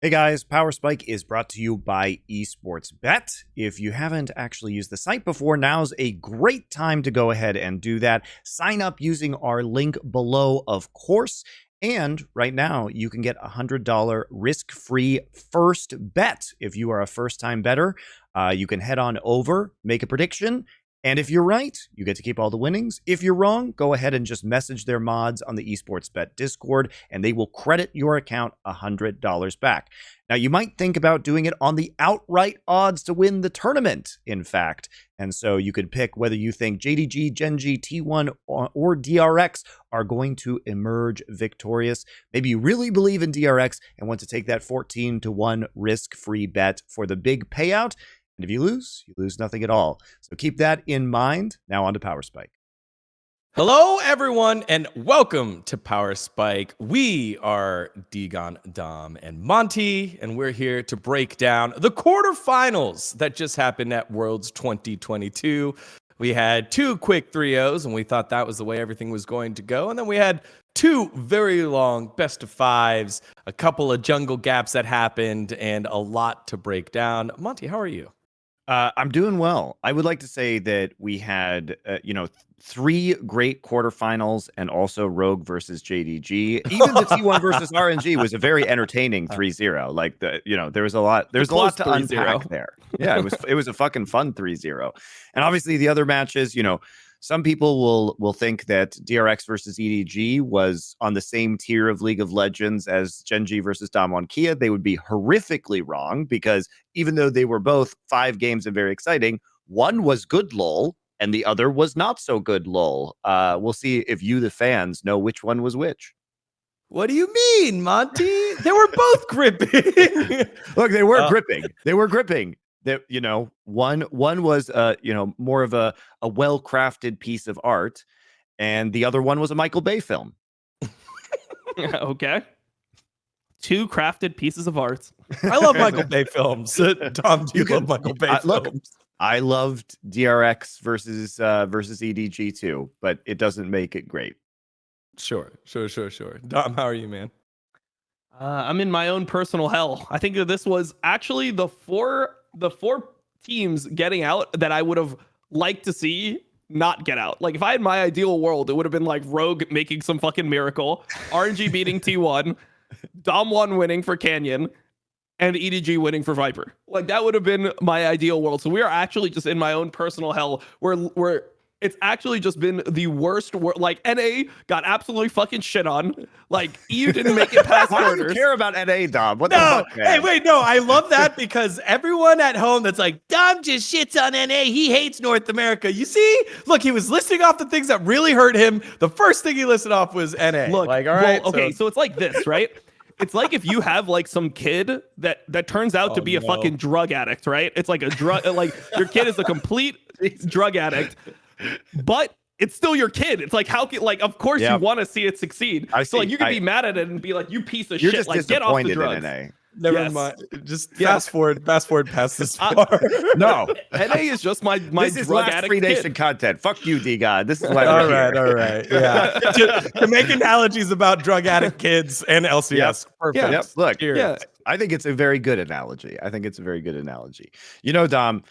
Hey guys, Power Spike is brought to you by Esports Bet. If you haven't actually used the site before, now's a great time to go ahead and do that. Sign up using our link below, of course. And right now, you can get a $100 risk-free first bet. If you are a first-time bettor, you can head on over, make a prediction, and if you're right, you get to keep all the winnings. If you're wrong, go ahead and just message their mods on the Esports Bet Discord, and they will credit your account $100 back. Now, you might think about doing it on the outright odds to win the tournament, in fact. And so you could pick whether you think JDG, Gen.G, T1, or DRX are going to emerge victorious. Maybe you really believe in DRX and want to take that 14-1 risk-free bet for the big payout. And if you lose nothing at all. So keep that in mind. Now on to Power Spike. Hello, everyone, and welcome to Power Spike. We are Dgon, Dom, and Monty, and we're here to break down the quarterfinals that just happened at Worlds 2022. We had two quick 3-0s, and we thought that was the way everything was going to go. And then we had two very long best of fives, a couple of jungle gaps that happened, and a lot to break down. Monty, how are you? I'm doing well. I would like to say that we had, three great quarterfinals and also Rogue versus JDG. Even the T1 versus RNG was a very entertaining 3-0. Like there was a lot. There's a lot to unpack there. Yeah, it was a fucking fun 3-0. And obviously the other matches, some people will think that DRX versus EDG was on the same tier of League of Legends as Gen.G versus Damwon Kia. They would be horrifically wrong because even though they were both 5 games and very exciting, one was good lol and the other was not so good lol. We'll see if you, the fans, know which one was which. What do you mean, Monty? They were both gripping. Look, they were gripping. They were gripping. That one was more of a well-crafted piece of art, and the other one was a Michael Bay film. Okay. Two crafted pieces of art. I love Michael Bay films. Tom, do you love Michael Bay films? Look, I loved DRX versus EDG too, but it doesn't make it great. Sure. Dom, how are you, man? I'm in my own personal hell. I think that this was actually the four teams getting out that I would have liked to see not get out. Like if I had my ideal world, it would have been like Rogue making some fucking miracle, RNG beating T1, Dom1 winning for Canyon, and EDG winning for Viper. Like that would have been my ideal world. So we are actually just in my own personal hell where it's actually just been the worst. Like NA got absolutely fucking shit on. Like EU didn't make it past Why quarters. do you care about NA, Dom? What the No, fuck, man? hey, wait, no, I love that because everyone at home that's like, Dom just shits on NA. He hates North America. You see? Look, he was listing off the things that really hurt him. The first thing he listed off was NA. Look, like, all right. okay, so it's like this, right? It's like if you have like some kid that turns out to be a fucking drug addict, right? It's like a drug, like your kid is a complete drug addict, but it's still your kid. It's like of course you want to see it succeed. So like you can be mad at it and be like, you piece of shit, like get off the drugs. Never mind. Just fast forward past this far. No, NA is just my this is drug last addict Free Nation kid. content. Fuck you, Dgon. This is why all we're right. Yeah. to make analogies about drug addict kids and LCS. Perfect. Yep. Look, Cheers. I think it's a very good analogy. Dom,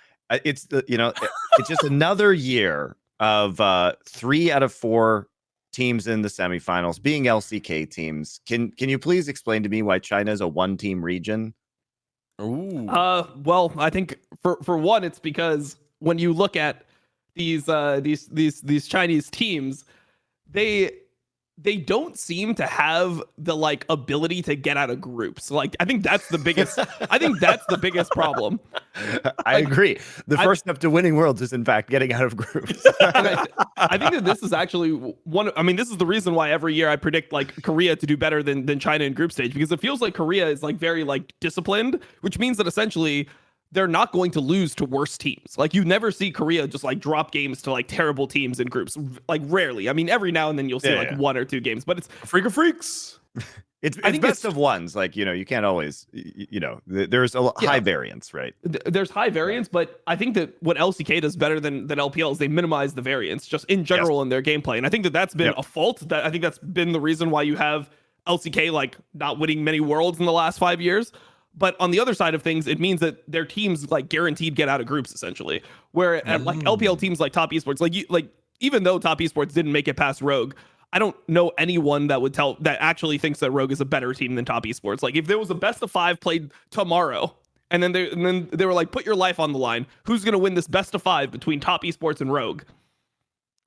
it's it's just another year of 3 out of 4 teams in the semifinals being LCK teams. Can you please explain to me why China is a 1-team region? Ooh. Well, I think for one, it's because when you look at these Chinese teams, they don't seem to have the like ability to get out of groups. Like I think that's the biggest problem. I agree. The first step to winning worlds is in fact getting out of groups. I think that this is actually this is the reason why every year I predict like Korea to do better than China in group stage, because it feels like Korea is like very like disciplined, which means that essentially they're not going to lose to worse teams. Like you never see Korea just like drop games to like terrible teams in groups. Like rarely. I mean, every now and then you'll see one or two games, but it's freak of freaks. It's best of ones. Like, you can't always, there's a high variance, right? There's high variance, but I think that what LCK does better than LPL is they minimize the variance just in general in their gameplay. And I think that that's been a fault. That I think that's been the reason why you have LCK like not winning many worlds in the last 5 years. But on the other side of things, it means that their teams like guaranteed get out of groups essentially. Where at like LPL teams like Top Esports, like even though Top Esports didn't make it past Rogue, I don't know anyone that would that actually thinks that Rogue is a better team than Top Esports. Like if there was a best of 5 played tomorrow, and then they were like, put your life on the line. Who's gonna win this best of 5 between Top Esports and Rogue?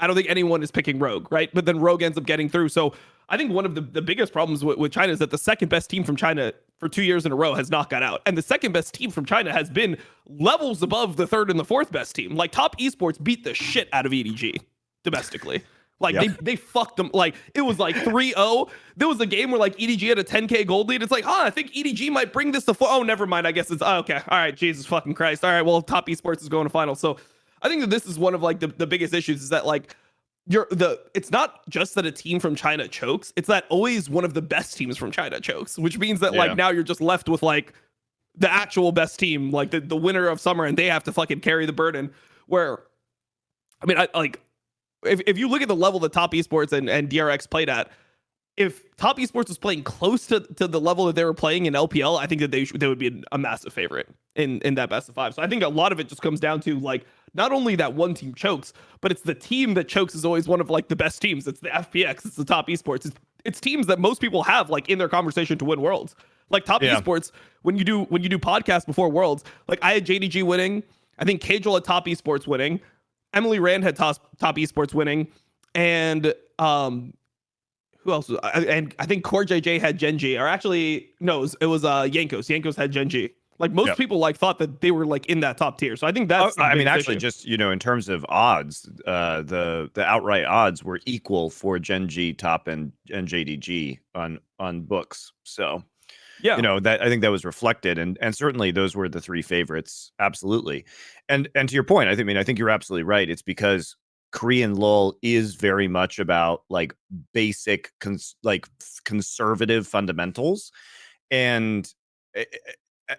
I don't think anyone is picking Rogue, right? But then Rogue ends up getting through. So I think one of the biggest problems with China is that the second best team from China for 2 years in a row has not got out. And the second best team from China has been levels above the third and the fourth best team. Like Top Esports beat the shit out of EDG domestically. Like they fucked them. Like it was like 3-0. There was a game where like EDG had a 10K gold lead. It's like, I think EDG might bring this to oh, never mind. I guess it's okay. All right, Jesus fucking Christ. All right, well, Top Esports is going to finals. So I think that this is one of like the biggest issues is that like it's not just that a team from China chokes, it's that always one of the best teams from China chokes, which means that like now you're just left with like the actual best team, like the winner of summer, and they have to fucking carry the burden. Where I mean, I like if you look at the level that Top Esports and DRX played at, if Top Esports was playing close to the level that they were playing in LPL, I think that they would be a massive favorite in that best of 5. So I think a lot of it just comes down to like not only that one team chokes, but it's the team that chokes is always one of like the best teams. It's the FPX, it's the Top Esports, it's teams that most people have like in their conversation to win Worlds. Like Top Esports, when you do podcasts before Worlds, like I had JDG winning, I think Cajal had Top Esports winning, Emily Rand had top Esports winning, and who else? And I think Core JJ had Genji, or actually no, it was Yankos. Yankos had Genji. Like most people like thought that they were like in that top tier. So I think that's I mean actually just in terms of odds, the outright odds were equal for Genji top and JDG on books. So that I think that was reflected, and certainly those were the 3 favorites, absolutely. And to your point, I think you're absolutely right. It's because Korean LoL is very much about like basic conservative fundamentals, and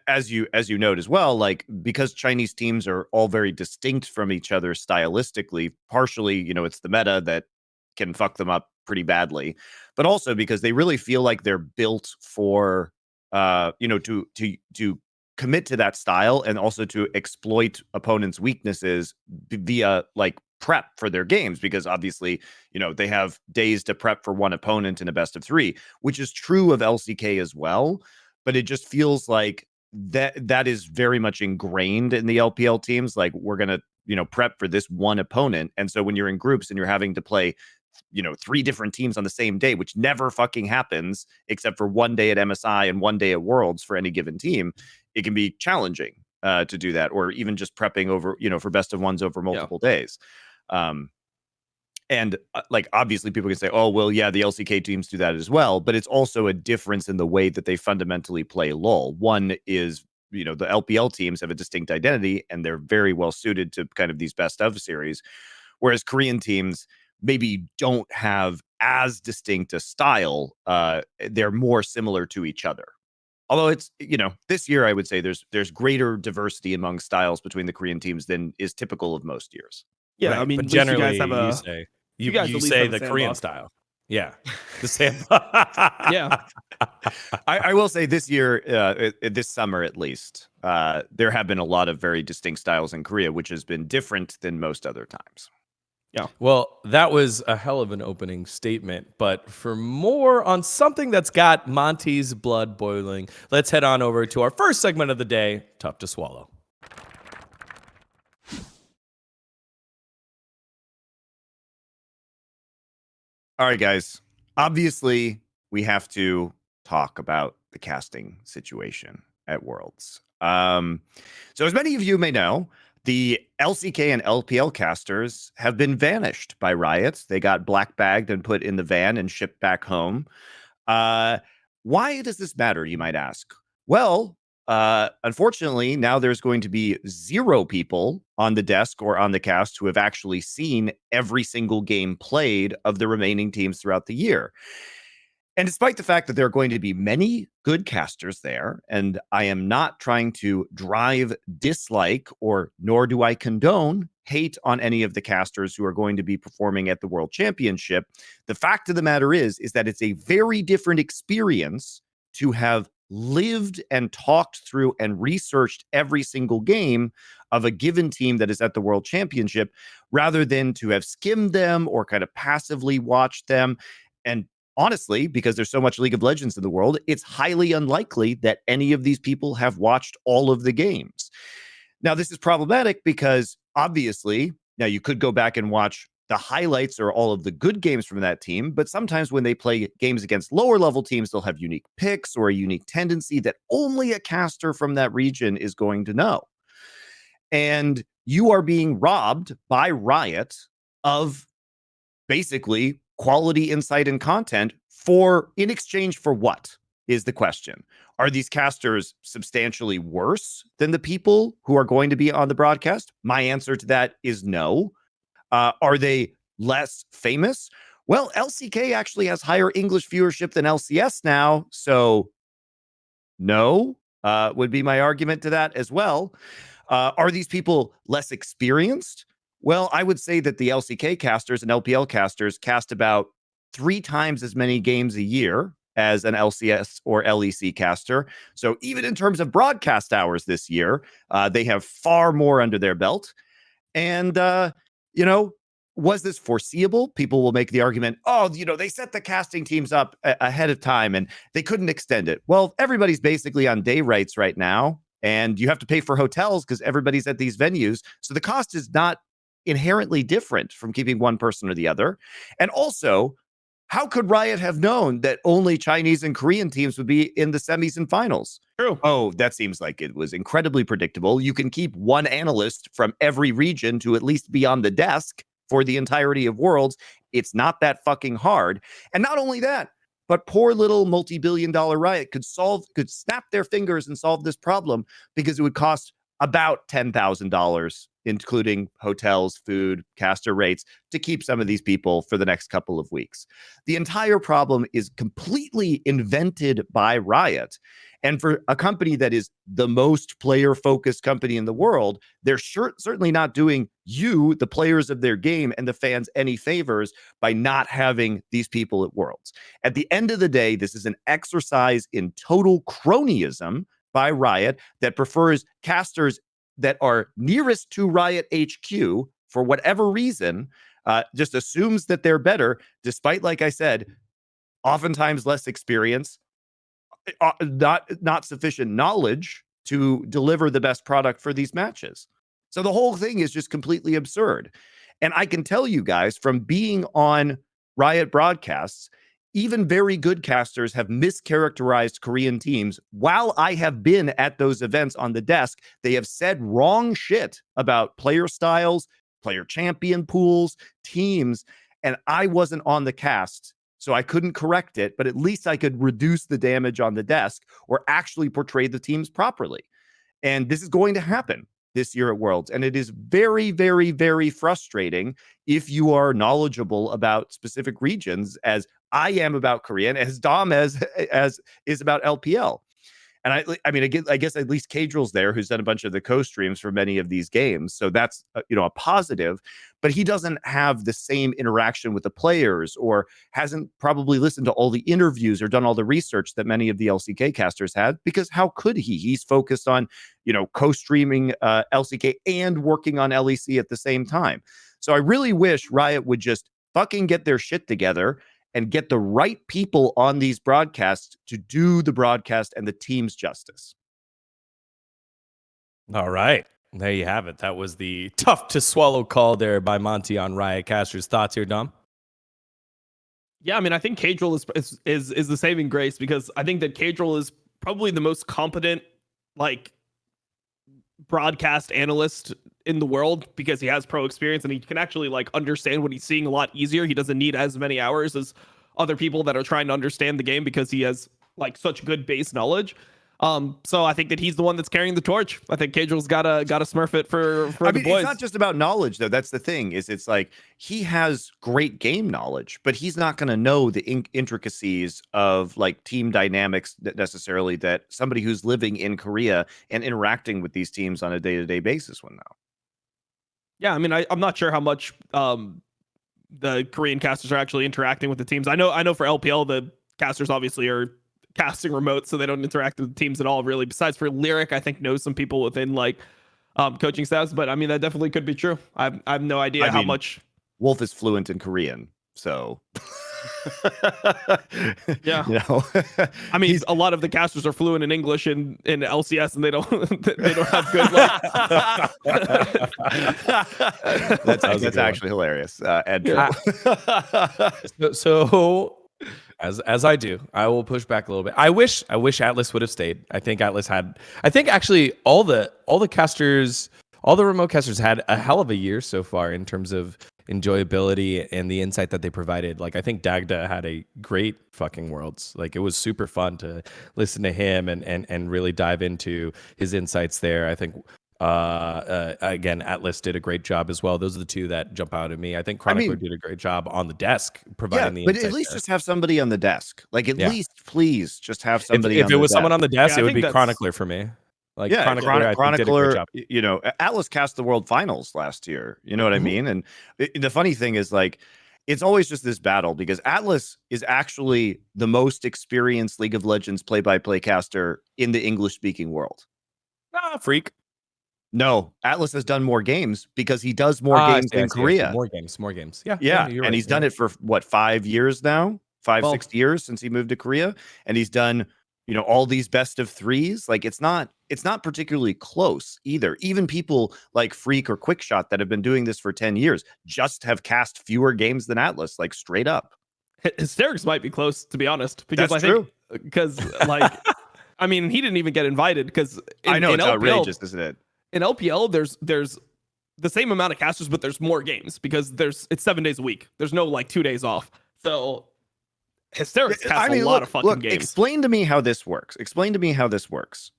as you note as well, like because Chinese teams are all very distinct from each other stylistically, partially it's the meta that can fuck them up pretty badly, but also because they really feel like they're built for to commit to that style and also to exploit opponents' weaknesses via like prep for their games, because obviously they have days to prep for one opponent in a best of 3, which is true of LCK as well, but it just feels like that is very much ingrained in the LPL teams. Like we're gonna prep for this one opponent, and so when you're in groups and you're having to play 3 different teams on the same day, which never fucking happens except for one day at MSI and one day at Worlds for any given team, it can be challenging to do that, or even just prepping over for best of 1s over multiple days. And like obviously people can say, oh well, yeah, the LCK teams do that as well, but it's also a difference in the way that they fundamentally play LoL. One is the LPL teams have a distinct identity and they're very well suited to kind of these best of series, whereas Korean teams maybe don't have as distinct a style. They're more similar to each other. Although it's this year I would say there's greater diversity among styles between the Korean teams than is typical of most years. Yeah, right. I mean, but generally you guys have you say the Korean style. Yeah, the same. Yeah. I will say this year, this summer at least, there have been a lot of very distinct styles in Korea, which has been different than most other times. Yeah. Well, that was a hell of an opening statement. But for more on something that's got Monty's blood boiling, let's head on over to our first segment of the day, Tough to Swallow. All right, guys. Obviously, we have to talk about the casting situation at Worlds. So as many of you may know, the LCK and LPL casters have been vanished by Riot. They got black bagged and put in the van and shipped back home. Why does this matter, you might ask? Well, unfortunately, now there's going to be 0 people on the desk or on the cast who have actually seen every single game played of the remaining teams throughout the year. And despite the fact that there are going to be many good casters there, and I am not trying to drive dislike or nor do I condone hate on any of the casters who are going to be performing at the World Championship, the fact of the matter is that it's a very different experience to have lived and talked through and researched every single game of a given team that is at the World Championship, rather than to have skimmed them or kind of passively watched them. And honestly, because there's so much League of Legends in the world, it's highly unlikely that any of these people have watched all of the games. Now, this is problematic because obviously, now you could go back and watch the highlights or all of the good games from that team, but sometimes when they play games against lower level teams, they'll have unique picks or a unique tendency that only a caster from that region is going to know. And you are being robbed by Riot of basically quality insight and content in exchange for what is the question. Are these casters substantially worse than the people who are going to be on the broadcast? My answer to that is no. Are they less famous? Well, LCK actually has higher English viewership than LCS now, so no, would be my argument to that as well. Are these people less experienced? Well, I would say that the LCK casters and LPL casters cast about 3 times as many games a year as an LCS or LEC caster. So even in terms of broadcast hours this year, they have far more under their belt. And, was this foreseeable? People will make the argument, oh, they set the casting teams up ahead of time and they couldn't extend it. Well, everybody's basically on day rates right now, and you have to pay for hotels because everybody's at these venues. So the cost is not inherently different from keeping one person or the other. And also, how could Riot have known that only Chinese and Korean teams would be in the semis and finals? True. Oh, that seems like it was incredibly predictable. You can keep one analyst from every region to at least be on the desk for the entirety of Worlds. It's not that fucking hard. And not only that, but poor little multi-billion-dollar Riot could snap their fingers and solve this problem because it would cost about $10,000, including hotels, food, caster rates, to keep some of these people for the next couple of weeks. The entire problem is completely invented by Riot. And for a company that is the most player-focused company in the world, they're certainly not doing you, the players of their game, and the fans any favors by not having these people at Worlds. At the end of the day, this is an exercise in total cronyism by Riot that prefers casters that are nearest to Riot HQ for whatever reason, just assumes that they're better, despite, like I said, oftentimes less experience, not sufficient knowledge to deliver the best product for these matches. So the whole thing is just completely absurd. And I can tell you guys from being on Riot broadcasts, even very good casters have mischaracterized Korean teams. While I have been at those events on the desk, they have said wrong shit about player styles, player champion pools, teams, and I wasn't on the cast, so I couldn't correct it, but at least I could reduce the damage on the desk or actually portray the teams properly. And this is going to happen this year at Worlds. And it is very, very, very frustrating if you are knowledgeable about specific regions, as I am about Korean, as Dom as is about LPL. And I mean, I guess at least Kadril's there, who's done a bunch of the co-streams for many of these games. So that's, a positive. But he doesn't have the same interaction with the players, or hasn't probably listened to all the interviews or done all the research that many of the LCK casters had, because how could he? He's focused on, co-streaming LCK and working on LEC at the same time. So I really wish Riot would just fucking get their shit together and get the right people on these broadcasts to do the broadcast and the team's justice. All right. There you have it. That was the tough to swallow call there by Monty on Riot Casters. Thoughts here, Dom? Yeah, I mean, I think Kadril is the saving grace, because I think that Kadril is probably the most competent, broadcast analyst in the world, because he has pro experience and he can actually understand what he's seeing a lot easier. He doesn't need as many hours as other people that are trying to understand the game, because he has such good base knowledge. So I think that he's the one that's carrying the torch. I think Kadril's gotta smurf it for the boys. It's not just about knowledge, though. That's the thing, is it's like he has great game knowledge, but he's not going to know the intricacies of team dynamics that necessarily that somebody who's living in Korea and interacting with these teams on a day-to-day basis would know. Yeah, I mean, I'm not sure how much the Korean casters are actually interacting with the teams. I know for LPL, the casters obviously are casting remote, so they don't interact with the teams at all, really. Besides for Lyric, I think knows some people within like coaching staffs, but I mean that definitely could be true. I have no idea how much. Wolf is fluent in Korean, so yeah. You know, I mean, a lot of the casters are fluent in English in LCS, and they don't have good luck. That's actually hilarious. And so as I do, I will push back a little bit. I wish Atlas would have stayed. I think actually all the casters, all the remote casters had a hell of a year so far in terms of enjoyability and the insight that they provided. Like I think Dagda had a great fucking Worlds. Like it was super fun to listen to him and really dive into his insights there. I think again, Atlas did a great job as well. Those are the two that jump out at me. I think Chronicler did a great job on the desk providing the insight. But at least there. Just have somebody on the desk. Like at least please just have somebody. If it was someone on the desk, it would be Chronicler for me. Like Chronicler, you know, Atlas cast the World Finals last year. You know what I mean? And the funny thing is, like, it's always just this battle because Atlas is actually the most experienced League of Legends play-by-play caster in the English-speaking world. Freak. No, Atlas has done more games because he does more games in Korea. More games. Yeah. And right, he's done it for what, 5 years now? 6 years since he moved to Korea, and he's done, you know, all these best of threes. Like it's not particularly close either. Even people like Freak or Quickshot that have been doing this for 10 years just have cast fewer games than Atlas, like straight up. Hysterics might be close, to be honest, because That's true. Because like, I mean, he didn't even get invited because I know it's LPL, outrageous, isn't it? In LPL, there's the same amount of casters, but there's more games because it's 7 days a week. There's no like 2 days off. So Hysterics cast a lot of fucking games. Explain to me how this works.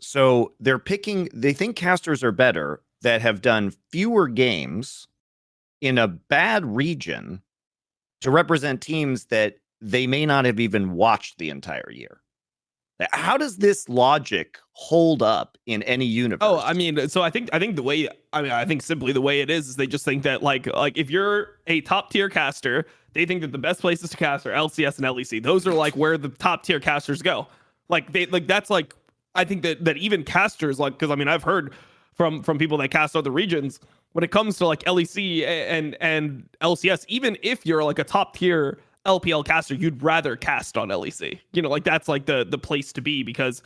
So they think casters are better that have done fewer games in a bad region to represent teams that they may not have even watched the entire year. How does this logic hold up in any universe? Oh, I mean, so I think simply the way it is they just think that like if you're a top tier caster, they think that the best places to cast are LCS and LEC. Those are like where the top tier casters go. Like that's like, I think that even casters, like, because I mean I've heard from people that cast other regions, when it comes to like LEC and LCS, even if you're like a top tier LPL caster, you'd rather cast on LEC. You know, like that's like the place to be because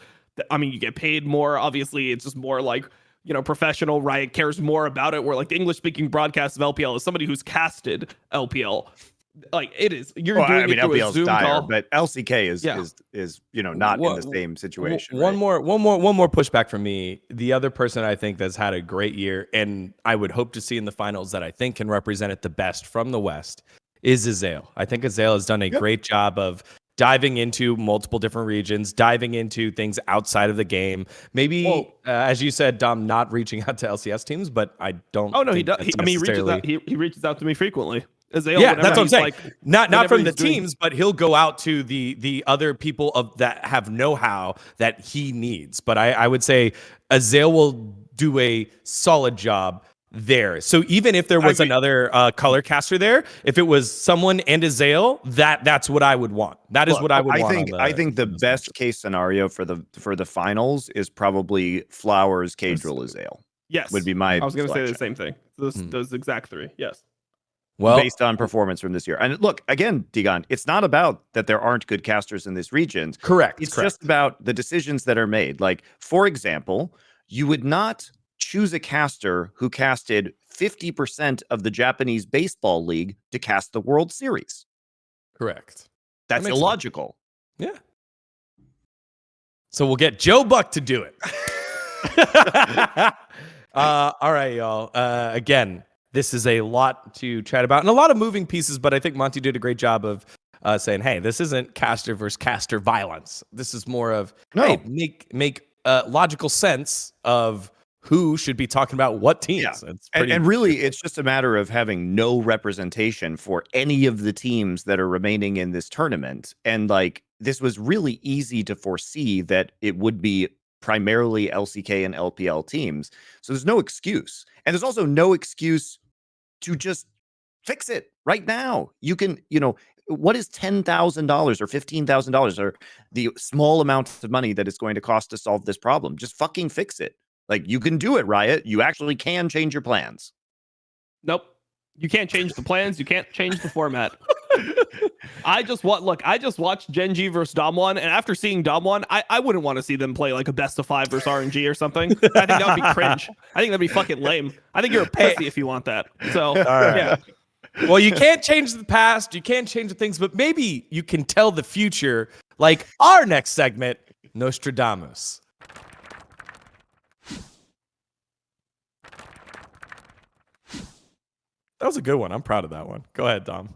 I mean you get paid more. Obviously, it's just more like, you know, professional. Riot cares more about it. Where like the English speaking broadcast of LPL is somebody who's casted LPL. Like it is, you're doing it through a Zoom call. But LCK is you know not in the same situation. One more pushback from me. The other person I think that's had a great year and I would hope to see in the finals that I think can represent it the best from the West is Azael. I think Azael has done a great job of diving into multiple different regions, diving into things outside of the game. Maybe, as you said, Dom, not reaching out to LCS teams, but I don't. Oh no, he does. He reaches out to me frequently. Azael, that's what I'm saying. Like, not from the teams, but he'll go out to the other people that have know-how that he needs. But I would say Azael will do a solid job there. So even if there was another color caster there, if it was someone and Azael, that's what I would want. That is what I would want. I think the best case scenario for the finals is probably Flowers, Cadril, Azael. Yes, would be my. I was going to say the same thing. Those exact three. Yes. Well, based on performance from this year. And look, again, Dgon, it's not about that there aren't good casters in this region. Correct. It's just about the decisions that are made. Like, for example, you would not choose a caster who casted 50% of the Japanese baseball league to cast the World Series. Correct. That's illogical. Sense. Yeah. So we'll get Joe Buck to do it. All right, y'all. Again, this is a lot to chat about and a lot of moving pieces, but I think Monty did a great job of saying, hey, this isn't caster versus caster violence. This is more of, hey, make logical sense of who should be talking about what teams. Yeah. And really, it's just a matter of having no representation for any of the teams that are remaining in this tournament. And like, this was really easy to foresee that it would be primarily LCK and LPL teams. So there's no excuse. And there's also no excuse to just fix it right now. You can, you know, what is $10,000 or $15,000 or the small amount of money that it's going to cost to solve this problem? Just fucking fix it. Like, you can do it, Riot. You actually can change your plans. Nope. You can't change the plans. You can't change the format. I just watched Gen G versus Dom1, and after seeing Dom1, I wouldn't want to see them play like a best of 5 versus RNG or something. I think that would be cringe. I think that'd be fucking lame. I think you're a pussy if you want that. So, yeah. Well, you can't change the past, you can't change the things, but maybe you can tell the future, like our next segment, NostrDOMus. That was a good one. I'm proud of that one. Go ahead, Dom.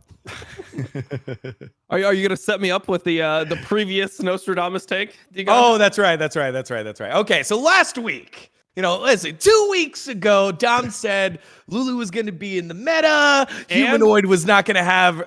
Are you gonna set me up with the previous NostrDOMus take? Oh, that's right. Okay, so last week, listen, 2 weeks ago, Dom said Lulu was going to be in the meta. Humanoid was not going to have,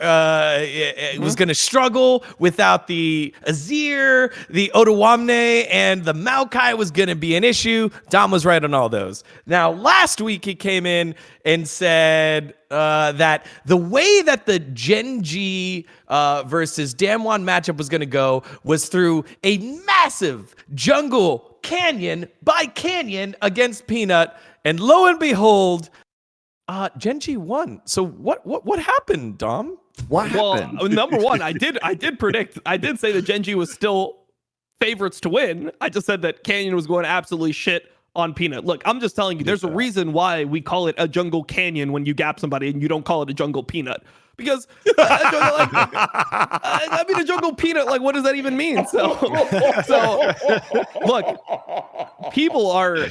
was going to struggle without the Azir, the Otawamne, and the Maokai was going to be an issue. Dom was right on all those. Now, last week he came in and said that the way that the Gen G versus Damwon matchup was going to go was through a massive jungle Canyon by Canyon against Peanut, and lo and behold, Gen G won. So what happened, Dom? What happened? Well, number one, I did say that Gen G was still favorites to win. I just said that Canyon was going to absolutely shit on Peanut. Look, I'm just telling you, there's a reason why we call it a jungle Canyon when you gap somebody and you don't call it a jungle Peanut. Because I mean, a jungle Peanut, like, what does that even mean? So look, people are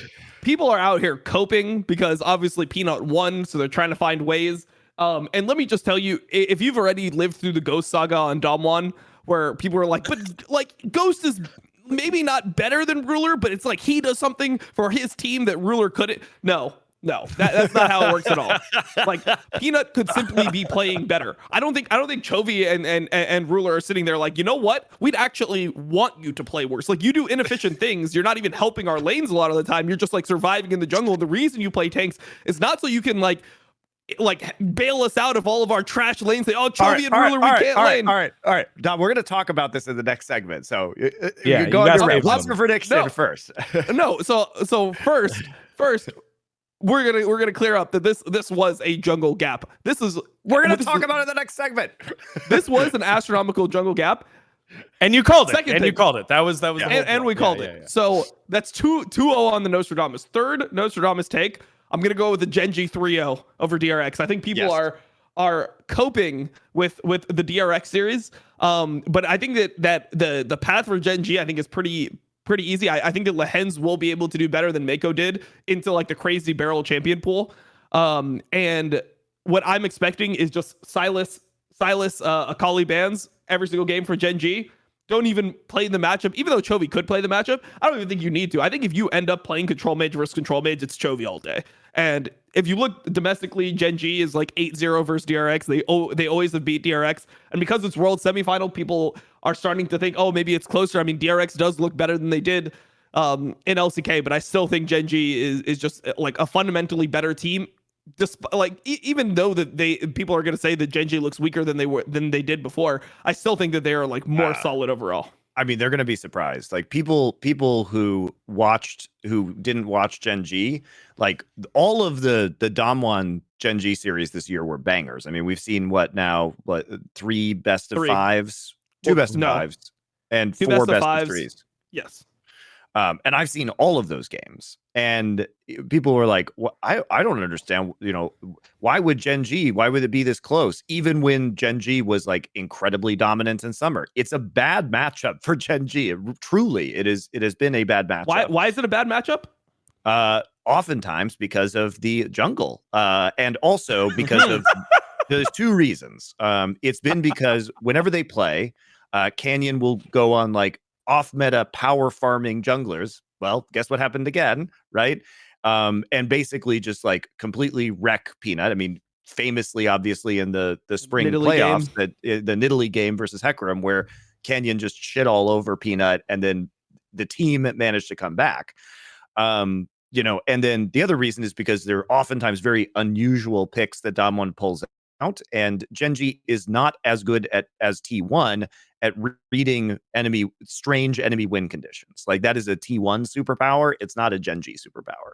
out here coping because obviously Peanut won, so they're trying to find ways. And let me just tell you, if you've already lived through the Ghost saga on Dom1, where people are like, but like Ghost is maybe not better than Ruler, but it's like he does something for his team that Ruler couldn't. No, that's not how it works at all. Like, Peanut could simply be playing better. I don't think Chovy and Ruler are sitting there like, you know what? We'd actually want you to play worse. Like, you do inefficient things. You're not even helping our lanes a lot of the time. You're just like surviving in the jungle. The reason you play tanks is not so you can like bail us out of all of our trash lanes. Say, oh, Chovy and Ruler, we can't lane. All right. Dom, we're going to talk about this in the next segment. So yeah, go on your route. What's your prediction first? No, so first. We're gonna clear up that this was a jungle gap. We're gonna talk about it in the next segment. This was an astronomical jungle gap, and you called it. You called it. That was and we called it. Yeah. So that's 2-0 on the NostrDOMus. Third NostrDOMus take. I'm gonna go with the Gen G 3-0 over DRX. I think people are coping with the DRX series. But I think that the path for Gen G, I think, is pretty easy. I think that Lehens will be able to do better than Mako did into like the crazy barrel champion pool. And what I'm expecting is just Silas Akali bans every single game for Gen G. Don't even play the matchup. Even though Chovy could play the matchup, I don't even think you need to. I think if you end up playing control mage versus control mage, it's Chovy all day. And if you look domestically, Gen G is like 8-0 versus DRX. They always have beat DRX. And because it's world semifinal, people are starting to think, oh, maybe it's closer. I mean, DRX does look better than they did in LCK, but I still think Gen G is just like a fundamentally better team. Even though that people are going to say that Gen G looks weaker than they did before, I still think that they are like more solid overall. I mean, they're going to be surprised. Like people who didn't watch Gen G, like all of the Dom1 Gen G series this year were bangers. I mean, we've seen 3 best of 5s, 2 best of 5s, and 4 best of 3s. Yes. And I've seen all of those games, and people were like, well, I don't understand, why would it be this close? Even when Gen G was like incredibly dominant in summer, it's a bad matchup for Gen G. It has been a bad matchup. Why is it a bad matchup? Oftentimes because of the jungle, and also because of, there's 2 reasons. It's been because whenever they play, Canyon will go on like off-meta power farming junglers. Well, guess what happened again, right? And basically just like completely wreck Peanut. I mean, famously, obviously, in the spring playoffs, that the Nidalee game versus Hecarim, where Canyon just shit all over Peanut, and then the team managed to come back. And then the other reason is because they're oftentimes very unusual picks that Dom1 pulls and Genji is not as good as T1 at reading strange enemy win conditions. Like, that is a T1 superpower. It's not a Genji superpower.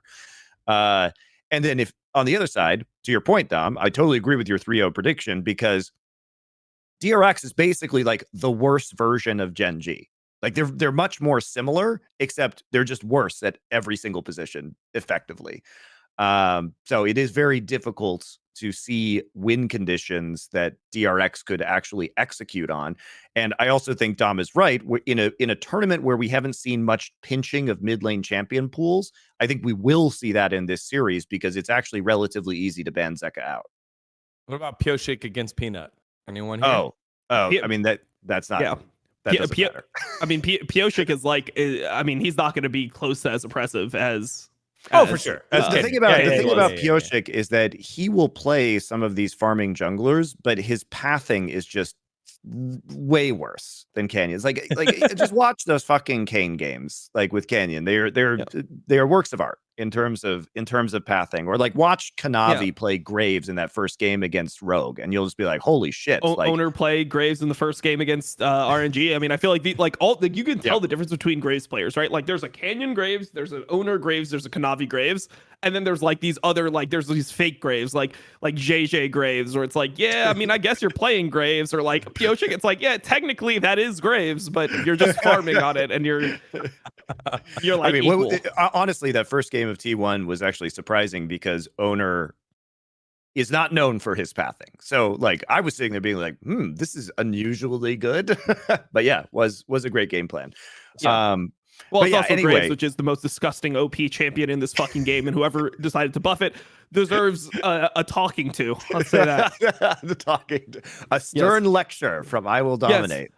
And then if on the other side, to your point, Dom, I totally agree with your 3-0 prediction, because DRX is basically like the worst version of Genji. Like, they're much more similar, except they're just worse at every single position effectively. So it is very difficult to see win conditions that DRX could actually execute on. And I also think Dom is right. We're in a tournament where we haven't seen much pinching of mid lane champion pools. I think we will see that in this series, because it's actually relatively easy to ban Zeka out. What about Pioshik against Peanut? Anyone here? Oh, I mean, that's not. Yeah. That doesn't matter. I mean, Pioshik is like, I mean, he's not going to be close to as impressive as. Oh, for sure. The thing about Pioshik is that he will play some of these farming junglers, but his pathing is just way worse than Canyon's. Like just watch those fucking Kane games, like with Canyon. They're works of art in terms of pathing. Or like watch Kanavi play Graves in that first game against Rogue, and you'll just be like, holy shit. Owner play Graves in the first game against RNG. I mean, I feel like you can tell the difference between Graves players, right? Like, there's a Canyon Graves, there's an Owner Graves, there's a Kanavi Graves, and then there's like these other, like, there's these fake Graves, like JJ Graves, where it's like, yeah, I mean, I guess you're playing Graves. Or like Pioshik, it's like, yeah, technically that is Graves, but you're just farming on it, and you're like, I mean, honestly, that first game of T1 was actually surprising, because Owner is not known for his pathing. So like, I was sitting there being like, this is unusually good. But yeah, was a great game plan. Yeah. Well, it's also Graves, which is the most disgusting OP champion in this fucking game, and whoever decided to buff it deserves a talking to. Let's say that. A stern lecture from IWillDominate.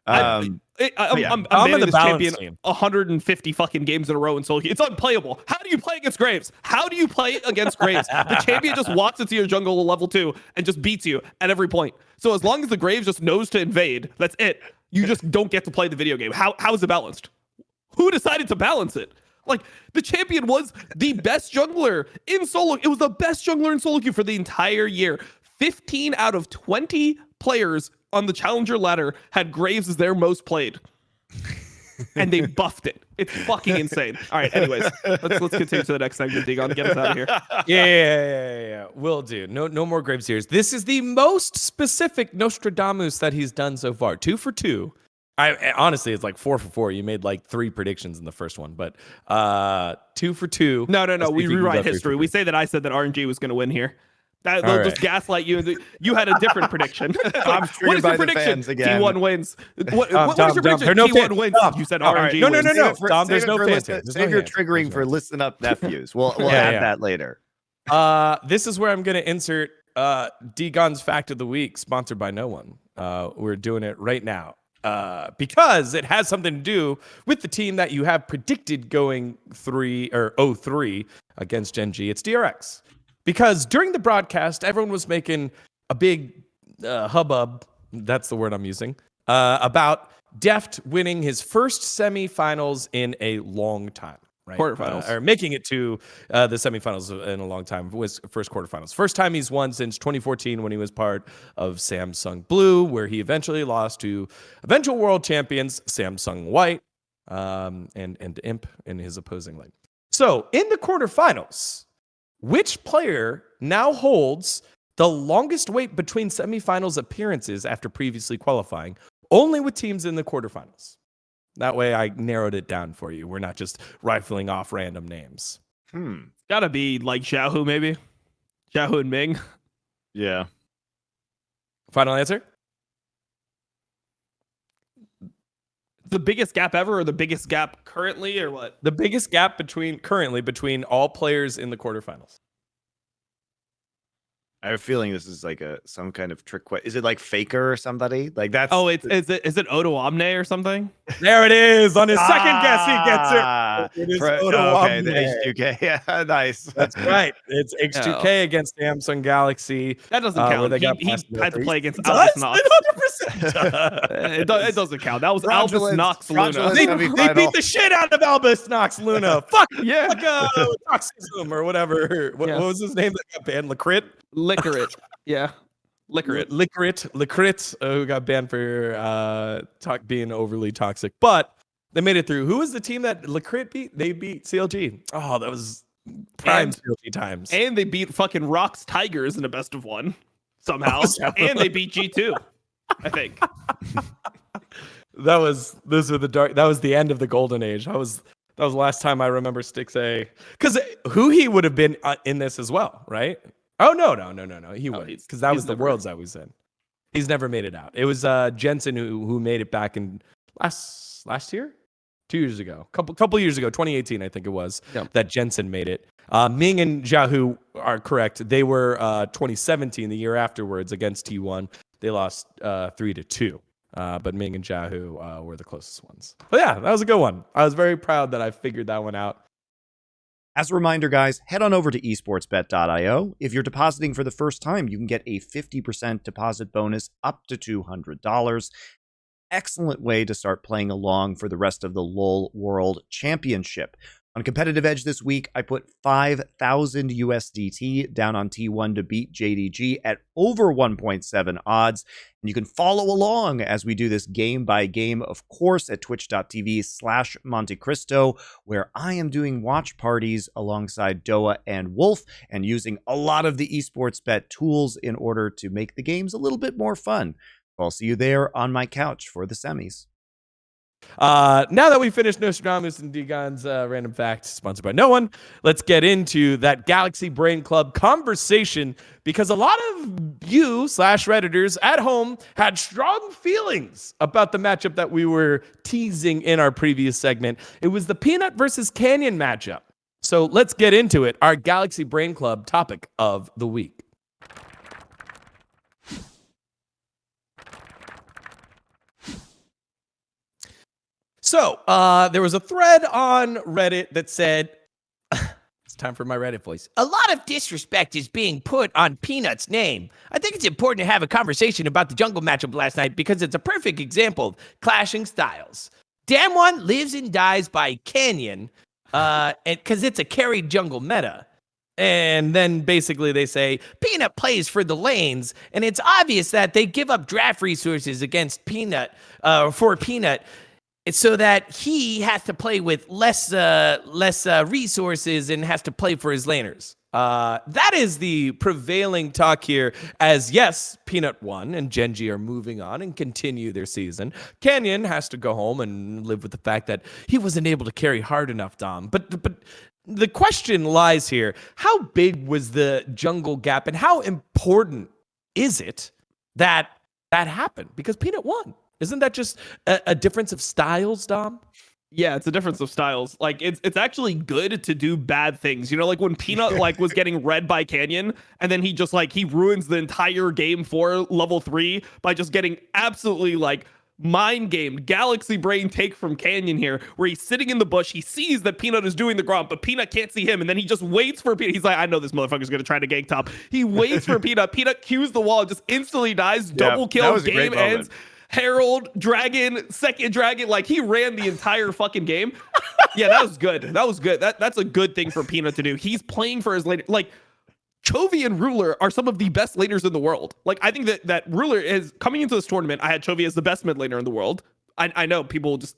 I'm banning this champion 150 fucking games in a row in solo queue. It's unplayable. How do you play against Graves? How do you play against Graves? The champion just walks into your jungle at level 2 and just beats you at every point. So as long as the Graves just knows to invade, that's it. You just don't get to play the video game. How is it balanced? Who decided to balance it? Like, the champion was the best jungler in solo. It was the best jungler in solo queue for the entire year. 15 out of 20 players on the challenger ladder had Graves as their most played, and they buffed it. It's fucking insane. All right, anyways, let's continue to the next segment. Dgon, get us out of here. Yeah. Will do. No more Graves here. This is the most specific NostrDOMus that he's done so far. 2 for 2. Honestly, it's like 4 for 4. You made like 3 predictions in the first one, but 2 for 2. No. We rewrite history. We say that I said that RNG was going to win here. They'll just gaslight you. You had a different prediction. I'm what is your prediction? T1 wins. What is your prediction? T1 wins. You said RNG. No. Dom, there's no fans here. Save your triggering for listen up, nephews. We'll add that later. This is where I'm going to insert Dgon's fact of the week, sponsored by no one. We're doing it right now. Because it has something to do with the team that you have predicted going 0-3 against Genji. It's DRX. Because during the broadcast, everyone was making a big hubbub, that's the word I'm using, about Deft winning his first semifinals in a long time. Right? Quarterfinals. Or making it to the semifinals in a long time, was first quarterfinals. First time he's won since 2014 when he was part of Samsung Blue, where he eventually lost to eventual world champions Samsung White and Imp in his opposing lane. So in the quarterfinals, which player now holds the longest wait between semifinals appearances after previously qualifying, only with teams in the quarterfinals? That way I narrowed it down for you. We're not just rifling off random names. Gotta be like Xiaohu, maybe. Xiaohu and Ming. Yeah. Final answer? The biggest gap ever, or the biggest gap currently, or what? The biggest gap currently between all players in the quarterfinals. I have a feeling this is like some kind of trick question. Is it like Faker or somebody? Like that's is it LCK or something? There it is. On his second guess, he gets it. It is okay, the H2K. Yeah, nice. That's right. It's H2K against Samsung Galaxy. That doesn't count. He had to play against Albus Nox. 100%. It doesn't count. That was Albus Nox Luna. They beat the shit out of Albus Nox Luna. Fuck yeah. Toxism or whatever. What was his name that got banned? Licrit? Licorice. Yeah. Licorice, who got banned for being overly toxic. But they made it through. Who was the team that Licorice beat? They beat CLG. Oh, that was prime CLG times. And they beat fucking Rocks Tigers in a best of one somehow. And they beat G2, I think. That was the end of the golden age. That was the last time I remember Stix A. Because he would have been in this as well, right? Oh no. He was, because that was the Worlds I was in. He's never made it out. It was Jensen who made it back in last year, 2 years ago, couple years ago, 2018 I think it was, that Jensen made it. Ming and Jiahu are correct. They were 2017, the year afterwards, against T1. They lost 3-2. But Ming and Jiahu were the closest ones. But yeah, that was a good one. I was very proud that I figured that one out. As a reminder, guys, head on over to esportsbet.io. If you're depositing for the first time, you can get a 50% deposit bonus up to $200. Excellent way to start playing along for the rest of the LoL World Championship. On Competitive Edge this week, I put 5,000 USDT down on T1 to beat JDG at over 1.7 odds. And you can follow along as we do this game by game, of course, at twitch.tv/MonteCristo, where I am doing watch parties alongside Doa and Wolf and using a lot of the esports bet tools in order to make the games a little bit more fun. I'll see you there on my couch for the semis. Now that we finished NostrDOMus and Dgon's random fact, sponsored by no one, let's get into that Galaxy Brain Club conversation, because a lot of you/Redditors at home had strong feelings about the matchup that we were teasing in our previous segment. It was the Peanut versus Canyon matchup. So let's get into it. Our Galaxy Brain Club topic of the week. So there was a thread on Reddit that said, it's time for my Reddit voice. A lot of disrespect is being put on Peanut's name. I think it's important to have a conversation about the jungle matchup last night because it's a perfect example of clashing styles. Damn one lives and dies by Canyon because it's a carried jungle meta. And then basically they say, Peanut plays for the lanes, and it's obvious that they give up draft resources against Peanut, for Peanut, it's so that he has to play with less resources and has to play for his laners. That is the prevailing talk here, as yes, Peanut won and Genji are moving on and continue their season. Canyon has to go home and live with the fact that he wasn't able to carry hard enough, Dom. But the question lies here. How big was the jungle gap and how important is it that happened? Because Peanut won. Isn't that just a difference of styles, Dom? Yeah, it's a difference of styles. Like it's actually good to do bad things. You know, like when Peanut was getting read by Canyon, and then he just he ruins the entire game for level 3 by just getting absolutely mind gamed, galaxy brain take from Canyon here, where he's sitting in the bush, he sees that Peanut is doing the gromp, but Peanut can't see him, and then he just waits for Peanut. He's like, I know this motherfucker's gonna try to gank top. He waits for Peanut. Peanut cues the wall, just instantly dies, double kill, game ends. Herald, Dragon, second Dragon, he ran the entire fucking game. Yeah, that was good. That's a good thing for Peanut to do. He's playing for his laner. Chovy and Ruler are some of the best laners in the world. I think that Ruler is coming into this tournament. I had Chovy as the best mid laner in the world. I know people just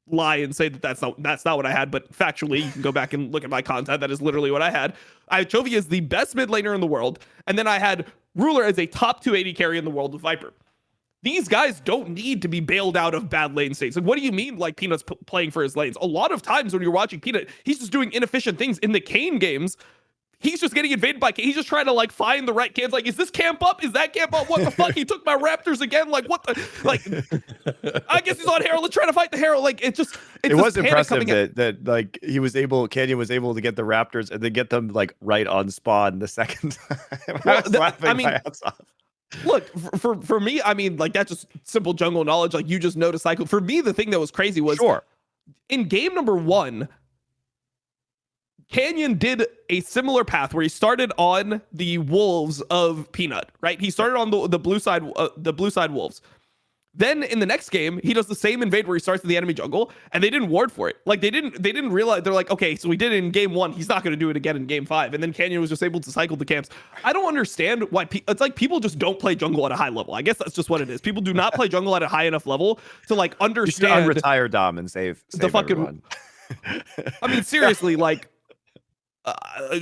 lie and say that that's not what I had, but factually, you can go back and look at my content. That is literally what I had. I had Chovy as the best mid laner in the world, and then I had Ruler as a top 280 carry in the world with Viper. These guys don't need to be bailed out of bad lane states. What do you mean Peanut's playing for his lanes? A lot of times when you're watching Peanut, he's just doing inefficient things. In the Kane games, he's just getting invaded by Kane. He's just trying to find the right kids. Is this camp up? Is that camp up? What the fuck? He took my Raptors again. What the? I guess he's on Herald. Let's try to fight the Herald. It was impressive that he was able, Canyon was able to get the Raptors and then get them right on spawn the second time. I was laughing my ass off. Look, for me, that's just simple jungle knowledge. You just know the cycle. For me, the thing that was crazy was in game number 1, Canyon did a similar path where he started on the wolves of Peanut, right? He started on the blue side wolves. Then in the next game, he does the same invade where he starts in the enemy jungle, and they didn't ward for it. Like they didn't realize. They're like, okay, so we did it in game 1. He's not going to do it again in game 5. And then Canyon was just able to cycle the camps. I don't understand why. It's like people just don't play jungle at a high level. I guess that's just what it is. People do not play jungle at a high enough level to like understand. You should unretire Dom and save the fucking. Everyone. I mean, seriously, like.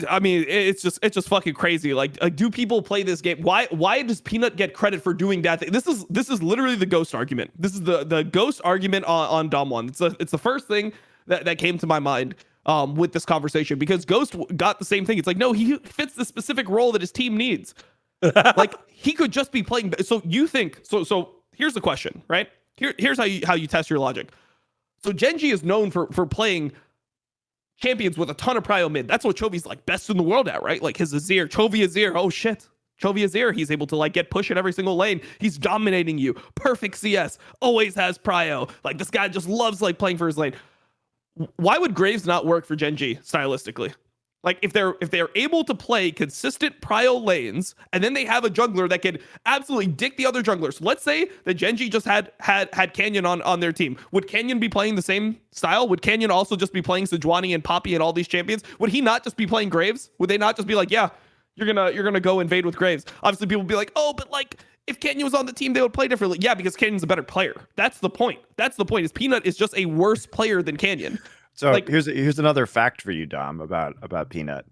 I mean, it's just fucking crazy. Like, do people play this game? Why does Peanut get credit for doing that thing? This is literally the ghost argument. This is the ghost argument on Dom 1. It's the first thing that came to my mind with this conversation, because Ghost got the same thing. It's like, no, he fits the specific role that his team needs. Like, he could just be playing. So you think so here's the question, right? Here's how you test your logic. So Genji is known for playing champions with a ton of prio mid. That's what Chovy's like best in the world at, right? Like his Azir, Chovy Azir. Oh shit. Chovy Azir, he's able to like get push in every single lane. He's dominating you. Perfect CS. Always has prio. Like this guy just loves like playing for his lane. Why would Graves not work for Genji stylistically? Like if they're able to play consistent prio lanes, and then they have a jungler that can absolutely dick the other junglers. Let's say that Genji just had Canyon on their team. Would Canyon be playing the same style? Would Canyon also just be playing Sejuani and Poppy and all these champions? Would he not just be playing Graves? Would they not just be like, yeah, you're gonna go invade with Graves? Obviously, people would be like, oh, but like if Canyon was on the team, they would play differently. Yeah, because Canyon's a better player. That's the point. Is Peanut is just a worse player than Canyon. So like, here's another fact for you, Dom, about Peanut.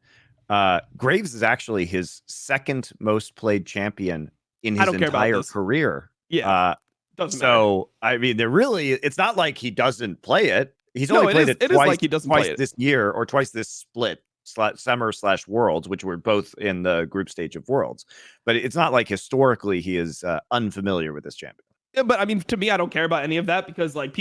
Graves is actually his second most played champion in his entire career. Yeah. Doesn't matter. I mean, it's not like he doesn't play it. He's only played it twice, is like he doesn't twice play it this year, or twice this split summer/Worlds, which were both in the group stage of Worlds. But it's not like historically he is unfamiliar with this champion. Yeah, but I mean, to me, I don't care about any of that, because like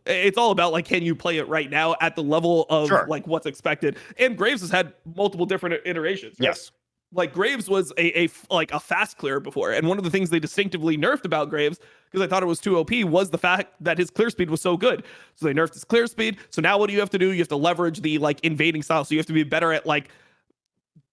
it's all about like, can you play it right now at the level of like what's expected? And Graves has had multiple different iterations. Right? Yes. Like Graves was a fast clear before. And one of the things they distinctively nerfed about Graves, because I thought it was too OP, was the fact that his clear speed was so good. So they nerfed his clear speed. So now what do you have to do? You have to leverage the like invading style. So you have to be better at like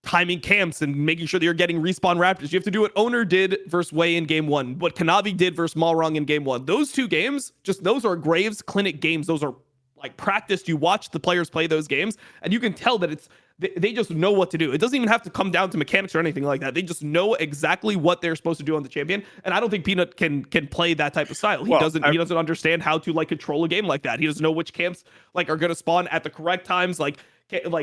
timing camps and making sure that you're getting respawn raptors. You have to do what Owner did versus Wei in game 1, what Kanavi did versus Malrong in game 1. Those two games, those are Graves clinic games. Those are like practiced. You watch the players play those games, and you can tell that they just know what to do. It doesn't even have to come down to mechanics or anything like that. They just know exactly what they're supposed to do on the champion. And I don't think Peanut can play that type of style. He doesn't understand how to like control a game like that. He doesn't know which camps like are going to spawn at the correct times, like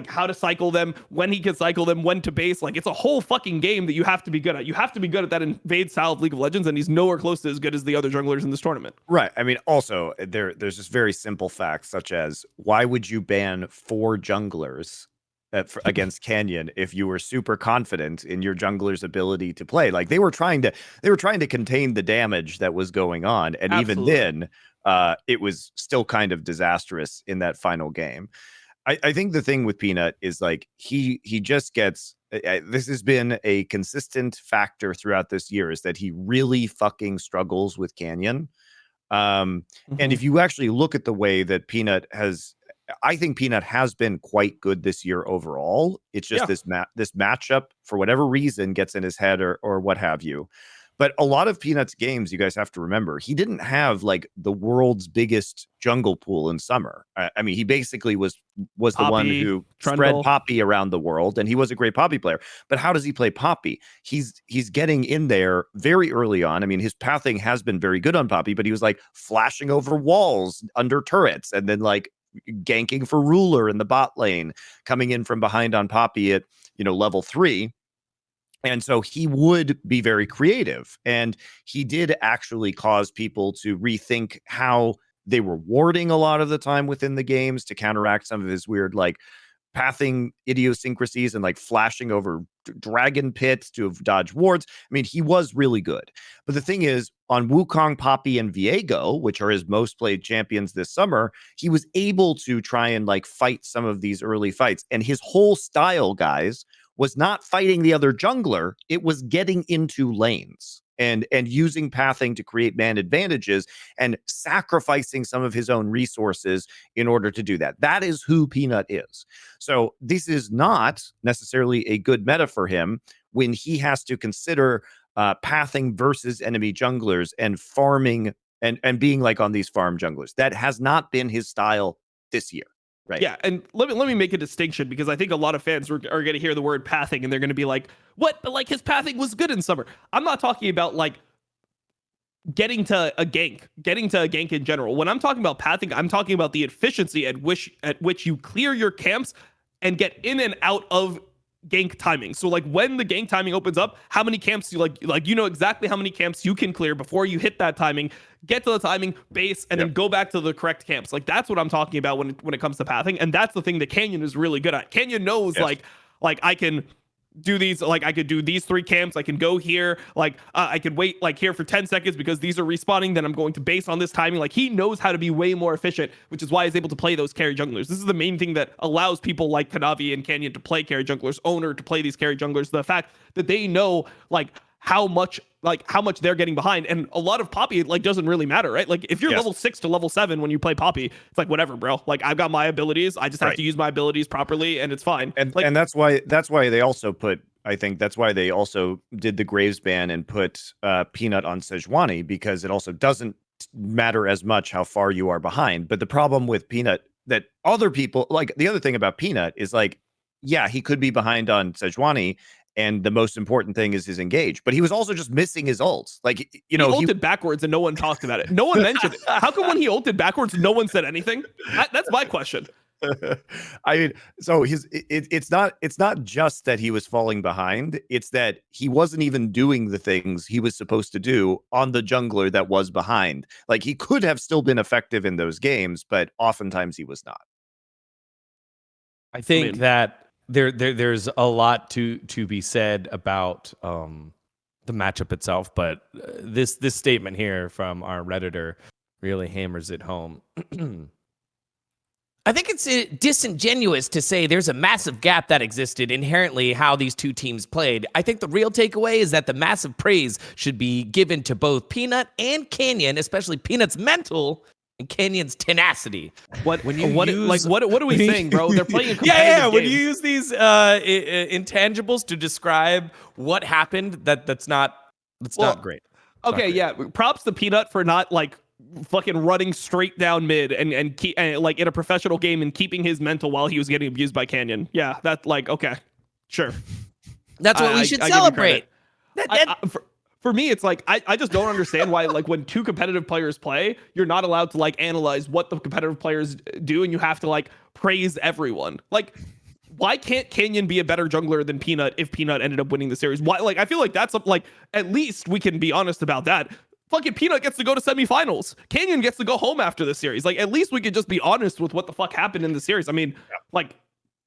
how to cycle them, when he can cycle them, when to base. Like it's a whole fucking game that you have to be good at. You have to be good at that invade style of League of Legends, and he's nowhere close to as good as the other junglers in this tournament. Right. I mean, also there's just very simple facts, such as why would you ban 4 junglers against Canyon if you were super confident in your jungler's ability to play? Like they were trying to contain the damage that was going on, and Absolutely. Even then it was still kind of disastrous in that final game. I think the thing with Peanut is like he just gets, this has been a consistent factor throughout this year, is that he really fucking struggles with Canyon. And if you actually look at the way that Peanut has, I think Peanut has been quite good this year overall. It's just this matchup, for whatever reason, gets in his head or what have you. But a lot of Peanut's games, you guys have to remember, he didn't have like the world's biggest jungle pool in summer. I mean, he basically was Poppy, the one who spread Poppy around the world, and he was a great Poppy player. But how does he play Poppy? He's getting in there very early on. I mean, his pathing has been very good on Poppy, but he was like flashing over walls under turrets, and then like ganking for Ruler in the bot lane, coming in from behind on Poppy at level 3. And so he would be very creative, and he did actually cause people to rethink how they were warding a lot of the time within the games to counteract some of his weird like pathing idiosyncrasies and like flashing over dragon pits to dodge wards. I mean, he was really good. But the thing is, on Wukong, Poppy, and Viego, which are his most played champions this summer, he was able to try and like fight some of these early fights. And his whole style, guys, was not fighting the other jungler. It was getting into lanes and using pathing to create man advantages and sacrificing some of his own resources in order to do that. That is who Peanut is. So this is not necessarily a good meta for him when he has to consider pathing versus enemy junglers and farming and being like on these farm junglers. That has not been his style this year. Right. Yeah, and let me make a distinction, because I think a lot of fans are going to hear the word pathing and they're going to be like, "What? But like his pathing was good in summer." I'm not talking about like getting to a gank in general. When I'm talking about pathing, I'm talking about the efficiency at which you clear your camps and get in and out of gank timing. So like when the gank timing opens up, how many camps you like you know exactly how many camps you can clear before you hit that timing, get to the timing base, and then go back to the correct camps. Like that's what I'm talking about when it comes to pathing, and that's the thing that Canyon is really good at. Canyon knows like I can do these, like I could do these 3 camps, I can go here, like I could wait like here for 10 seconds because these are respawning, then I'm going to base on this timing. Like he knows how to be way more efficient, which is why he's able to play those carry junglers. This is the main thing that allows people like Kanavi and Canyon to play carry junglers, Owner to play these carry junglers, the fact that they know like how much they're getting behind. And a lot of Poppy like doesn't really matter, right? Like if you're level 6 to level 7 when you play Poppy, it's like whatever, bro. Like I've got my abilities, I just have to use my abilities properly and it's fine. And like, and that's why they also put, I think that's why they also did the Graves ban and put Peanut on Sejuani, because it also doesn't matter as much how far you are behind. But the problem with Peanut, that other people like, the other thing about Peanut is like, yeah, he could be behind on Sejuani, and the most important thing is his engage, but he was also just missing his ults. Like, you know, he ulted backwards and no one talked about it. No one mentioned it. How come when he ulted backwards, no one said anything? That's my question. I mean, so it's not just that he was falling behind, it's that he wasn't even doing the things he was supposed to do on the jungler that was behind. Like he could have still been effective in those games, but oftentimes he was not. I think that there's a lot to be said about the matchup itself, but this statement here from our Redditor really hammers it home. I think it's disingenuous to say there's a massive gap that existed inherently how these two teams played. I think the real takeaway is that the massive praise should be given to both Peanut and Canyon, especially Peanut's mental and Canyon's tenacity. What are we saying, bro? They're playing a competitive game. When you use these intangibles to describe what happened, that's not great. Okay, yeah. Props to Peanut for not like fucking running straight down mid and keep like in a professional game and keeping his mental while he was getting abused by Canyon. Yeah, that's like okay, sure. That's what we should celebrate. For me, it's like I just don't understand why like when two competitive players play, you're not allowed to like analyze what the competitive players do, and you have to like praise everyone. Like, why can't Canyon be a better jungler than Peanut if Peanut ended up winning the series? Why? Like, I feel like that's like at least we can be honest about that. Fucking Peanut gets to go to semifinals. Canyon gets to go home after the series. Like, at least we could just be honest with what the fuck happened in the series. I mean, like,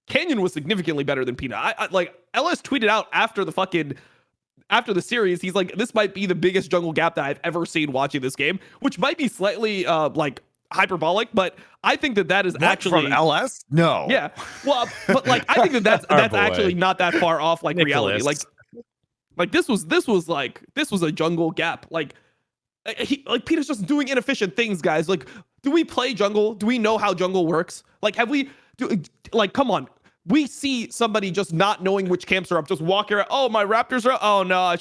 Canyon was significantly better than Peanut. I like LS tweeted out after the series, he's like, this might be the biggest jungle gap that I've ever seen watching this game, which might be slightly like hyperbolic, but I think that is actually from LS. No, yeah, well, but like I think that's actually not that far off like reality. Like this was a jungle gap. Like Peter's just doing inefficient things, guys. Like, do we play jungle? Do we know how jungle works? Like, come on. We see somebody just not knowing which camps are up, just walking around. Oh, my Raptors are up. Oh, no,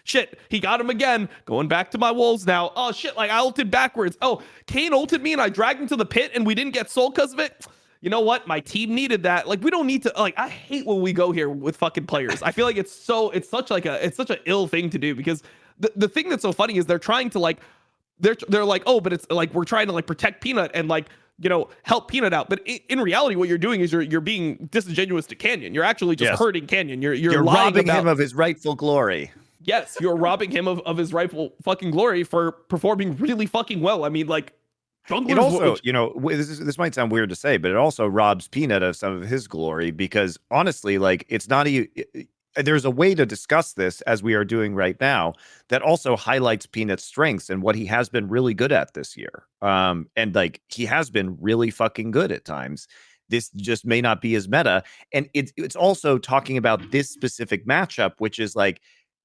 shit. He got him again. Going back to my wolves now. Oh, shit, like I ulted backwards. Oh, Kane ulted me and I dragged him to the pit and we didn't get sold because of it. You know what? My team needed that. Like, we don't need to, like, I hate when we go here with fucking players. I feel like it's such an ill thing to do, because the thing that's so funny is they're trying to like, they're like, oh, but it's like, we're trying to like protect Peanut and like, you know, help Peanut out. But in reality, what you're doing is you're being disingenuous to Canyon. You're actually just hurting Canyon. You're robbing him of his rightful glory. Yes, you're robbing him of his rightful fucking glory for performing really fucking well. I mean, like, it also, you know, this might sound weird to say, but it also robs Peanut of some of his glory, because honestly, like, it's not there's a way to discuss this, as we are doing right now, that also highlights Peanut's strengths and what he has been really good at this year. And like, he has been really fucking good at times. This just may not be his meta. And it's also talking about this specific matchup, which is like,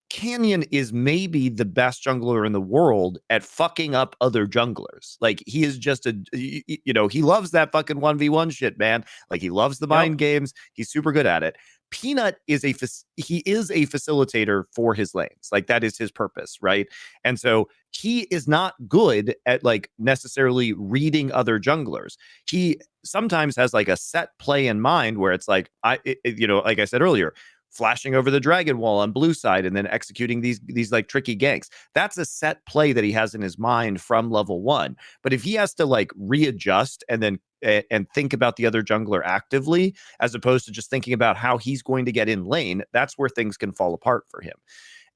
Canyon is maybe the best jungler in the world at fucking up other junglers. Like, he is just he loves that fucking 1v1 shit, man. Like, he loves the mind games. He's super good at it. Peanut is a facilitator for his lanes. Like, that is his purpose, right? And so he is not good at like necessarily reading other junglers. He sometimes has like a set play in mind where it's like, like I said earlier, flashing over the dragon wall on blue side and then executing these like tricky ganks. That's a set play that he has in his mind from level 1. But if he has to like readjust and then and think about the other jungler actively, as opposed to just thinking about how he's going to get in lane, that's where things can fall apart for him.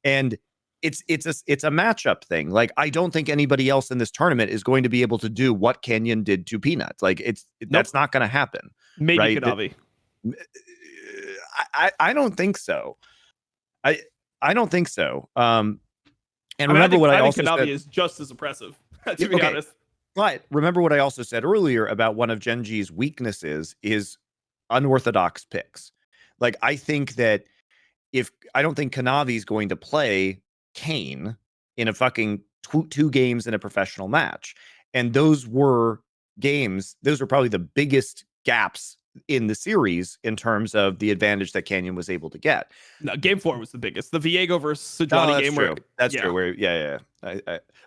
And it's a matchup thing. Like, I don't think anybody else in this tournament is going to be able to do what Canyon did to Peanut. Like, that's not going to happen. Maybe right? Kanavi. I don't think so. I don't think so. And remember what I also Kanavi said is just as impressive, to be honest. But remember what I also said earlier about one of Gen.G's weaknesses is unorthodox picks. Like, I think that I don't think Kanavi's going to play Kane in a fucking two games in a professional match. And those were probably the biggest gaps in the series in terms of the advantage that Canyon was able to get. No, game 4 was the biggest. The Viego versus Sejuani game. True. That's true. Where,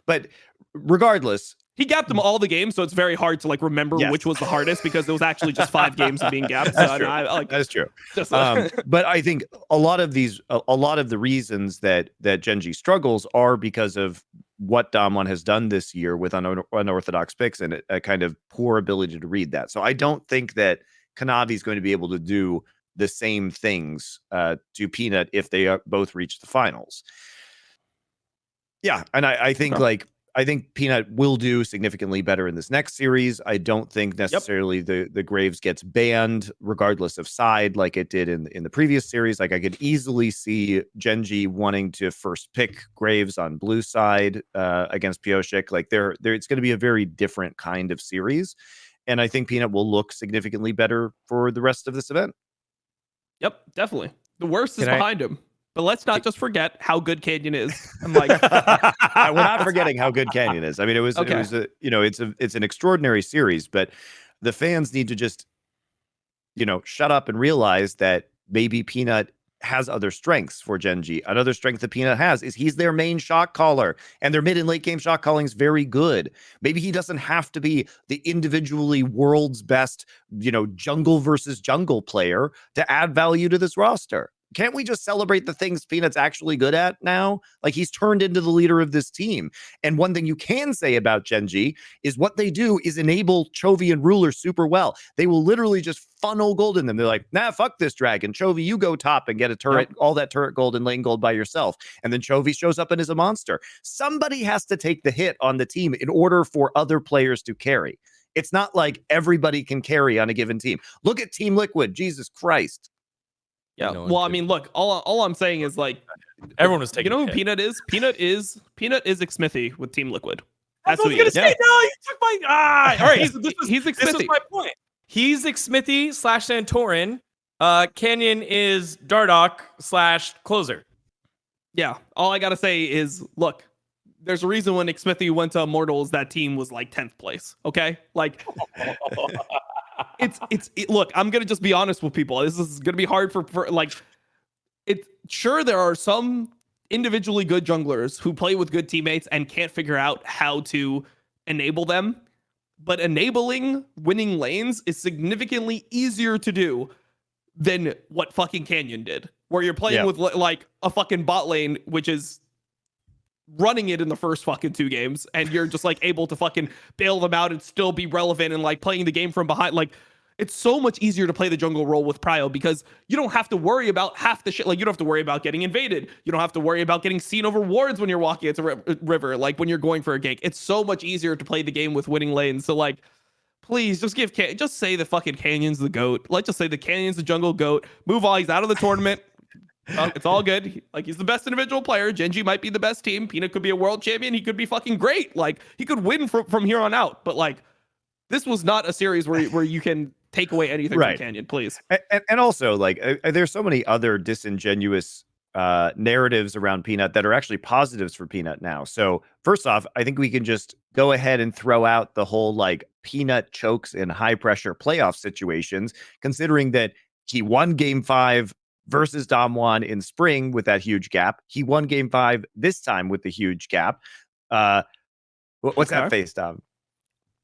but regardless, he gapped them all the games, so it's very hard to like remember which was the hardest because there was actually just 5 games of being gapped. That's true. That's true. But I think a lot of the reasons that Gen.G struggles are because of what Dom1 has done this year with unorthodox picks and a kind of poor ability to read that. So I don't think that Kanavi is going to be able to do the same things to Peanut if they both reach the finals. Yeah, and I think I think Peanut will do significantly better in this next series. I don't think necessarily the Graves gets banned regardless of side like it did in the previous series. Like, I could easily see Gen.G wanting to first pick Graves on blue side against Pioshik. Like, it's going to be a very different kind of series. And I think Peanut will look significantly better for the rest of this event. Yep, definitely. The worst is behind him. But let's not just forget how good Canyon is. I'm like, we're not forgetting how good Canyon is. I mean, it's an extraordinary series, but the fans need to just, shut up and realize that maybe Peanut has other strengths for Gen.G. Another strength that Peanut has is he's their main shot caller, and their mid and late game shot calling is very good. Maybe he doesn't have to be the individually world's best, jungle versus jungle player to add value to this roster. Can't we just celebrate the things Peanut's actually good at now? Like, he's turned into the leader of this team. And one thing you can say about Gen.G is what they do is enable Chovy and Ruler super well. They will literally just funnel gold in them. They're like, nah, fuck this dragon. Chovy, you go top and get a turret, all that turret gold and lane gold by yourself. And then Chovy shows up and is a monster. Somebody has to take the hit on the team in order for other players to carry. It's not like everybody can carry on a given team. Look at Team Liquid. Jesus Christ. Yeah. Well, I mean, look, all I'm saying is like everyone was taking. You know who Peanut is? Peanut is Xmithy with Team Liquid. That's what I was gonna say. No, you took my. All right, he's Xmithy. This is my point. He's Xmithy /Santorin. Canyon is Dardoch /closer. Yeah. All I gotta say is, look, there's a reason when Xmithy went to Immortals, that team was like 10th place. Okay, like. Look, I'm gonna just be honest with people. This is gonna be hard for like it's sure there are some individually good junglers who play with good teammates and can't figure out how to enable them, but enabling winning lanes is significantly easier to do than what fucking Canyon did, where you're playing with like a fucking bot lane, which is running it in the first fucking 2 games, and you're just like able to fucking bail them out and still be relevant and like playing the game from behind. Like, it's so much easier to play the jungle role with Prio because you don't have to worry about half the shit. Like, you don't have to worry about getting invaded. You don't have to worry about getting seen over wards when you're walking into river, like when you're going for a gank. It's so much easier to play the game with winning lanes. So like, please just just say the fucking Canyon's the GOAT. Let's just say the Canyon's the jungle GOAT. Move on. He's out of the tournament. It's all good. Like, he's the best individual player. Gen.G might be the best team. Peanut could be a world champion. He could be fucking great. Like, he could win from here on out. But like, this was not a series where you can take away anything from Canyon, please. And also, like, there's so many other disingenuous narratives around Peanut that are actually positives for Peanut now. So first off, I think we can just go ahead and throw out the whole like Peanut chokes in high pressure playoff situations, considering that he won game 5 versus Damwon in spring with that huge gap. He won game 5 this time with the huge gap. What's that face, Dom?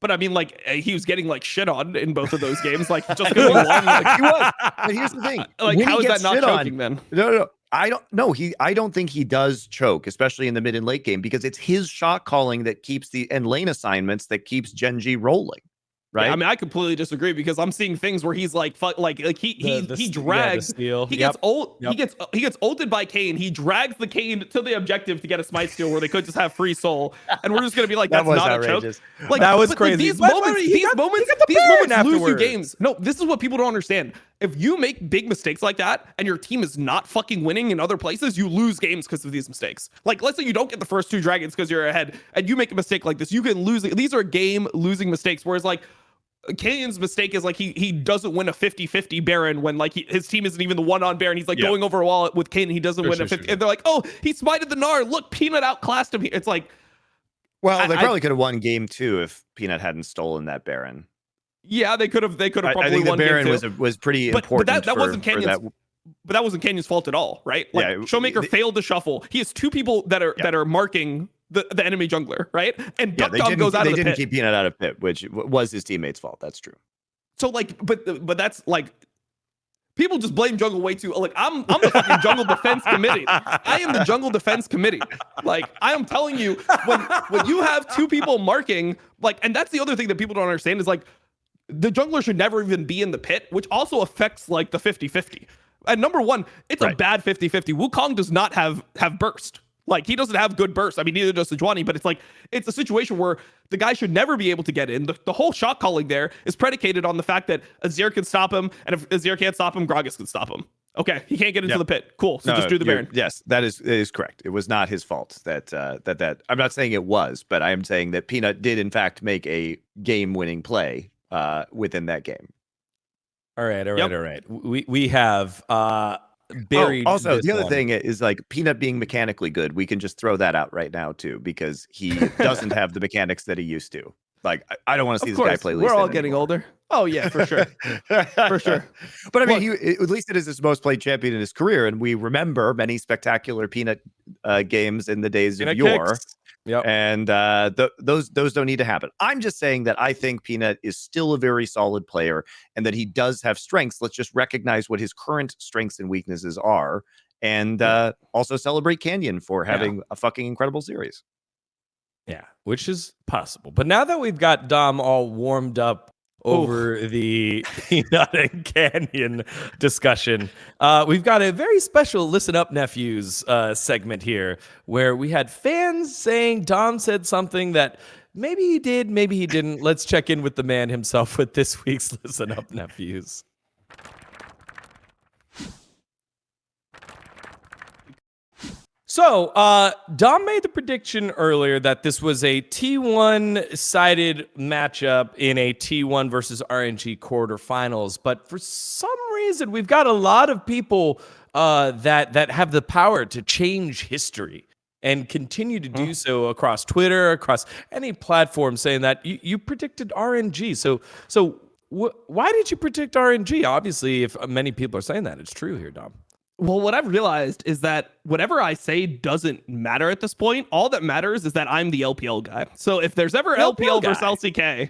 But I mean, like, he was getting like shit on in both of those games. Like, just because he won, like, he was. But here's the thing: like, when how he is that gets not shit choking on, then? No. I don't know. I don't think he does choke, especially in the mid and late game, because it's his shot calling that keeps and lane assignments that keeps Gen.G rolling. Right. Yeah, I mean, I completely disagree because I'm seeing things where he's like, he drags. Steal. He gets he gets ulted by Kayn. He drags the Kayn to the objective to get a smite steal where they could just have free soul, and we're just gonna be like, that's not outrageous. a choke. Like, that was but, crazy. Like, these moments lose you games. No, this is what people don't understand. If you make big mistakes like that and your team is not fucking winning in other places, you lose games because of these mistakes. Like, let's say you don't get the first 2 dragons because you're ahead, and you make a mistake like this, you can lose. These are game losing mistakes. Whereas like, Canyon's mistake is like he doesn't win a 50-50 Baron when like his team isn't even the one on Baron. He's like going over a wall with Kayn. He doesn't win a 50. And they're like, oh, he smited the Gnar. Look, Peanut outclassed him. It's like, well, they probably could have won game 2 if Peanut hadn't stolen that Baron. Yeah, they could have. Probably I think won the Baron game 2. was pretty important. But that wasn't Canyon's. But that wasn't Canyon's fault at all, right? Like, Showmaker failed to shuffle. He has 2 people that are marking the enemy jungler, right? And Dgon goes out of the pit. They didn't keep Peanut out of pit, which was his teammate's fault. That's true. So like, but that's like, people just blame jungle way too. Like, I'm the fucking jungle defense committee. I am the jungle defense committee. Like, I am telling you, when you have 2 people marking, like, and that's the other thing that people don't understand is like, the jungler should never even be in the pit, which also affects like the 50-50. And number one, it's a bad 50-50. Wukong does not have burst. Like, he doesn't have good burst. I mean, neither does Sejuani, but it's like, it's a situation where the guy should never be able to get in. The whole shot calling there is predicated on the fact that Azir can stop him, and if Azir can't stop him, Gragas can stop him. Okay, he can't get into the pit. Cool. So just do the Baron. Yes, that is correct. It was not his fault that I'm not saying it was, but I am saying that Peanut did in fact make a game-winning play within that game. All right. We have buried. Also, the other thing is like Peanut being mechanically good. We can just throw that out right now too, because he doesn't have the mechanics that he used to. Like, I don't want to see this guy play. We're all getting older. Oh yeah, for sure, for sure. But I mean, at least it is his most played champion in his career, and we remember many spectacular Peanut games in the days of yore. Yep. And those don't need to happen. I'm just saying that I think Peanut is still a very solid player, and that he does have strengths. Let's just recognize what his current strengths and weaknesses are, and also celebrate Canyon for having a fucking incredible series. Yeah, which is possible. But now that we've got Dom all warmed up over the Peanut and Canyon discussion, we've got a very special Listen Up Nephews segment here, where we had fans saying Dom said something that maybe he did, maybe he didn't. Let's check in with the man himself with this week's Listen Up Nephews. So, Dom made the prediction earlier that this was a T1-sided matchup in a T1 versus RNG quarterfinals. But for some reason, we've got a lot of people that have the power to change history and continue to do so across Twitter, across any platform, saying that you predicted RNG. So why did you predict RNG? Obviously, if many people are saying that, it's true here, Dom. Well, what I've realized is that whatever I say doesn't matter at this point. All that matters is that I'm the LPL guy. So if there's ever LPL versus LCK,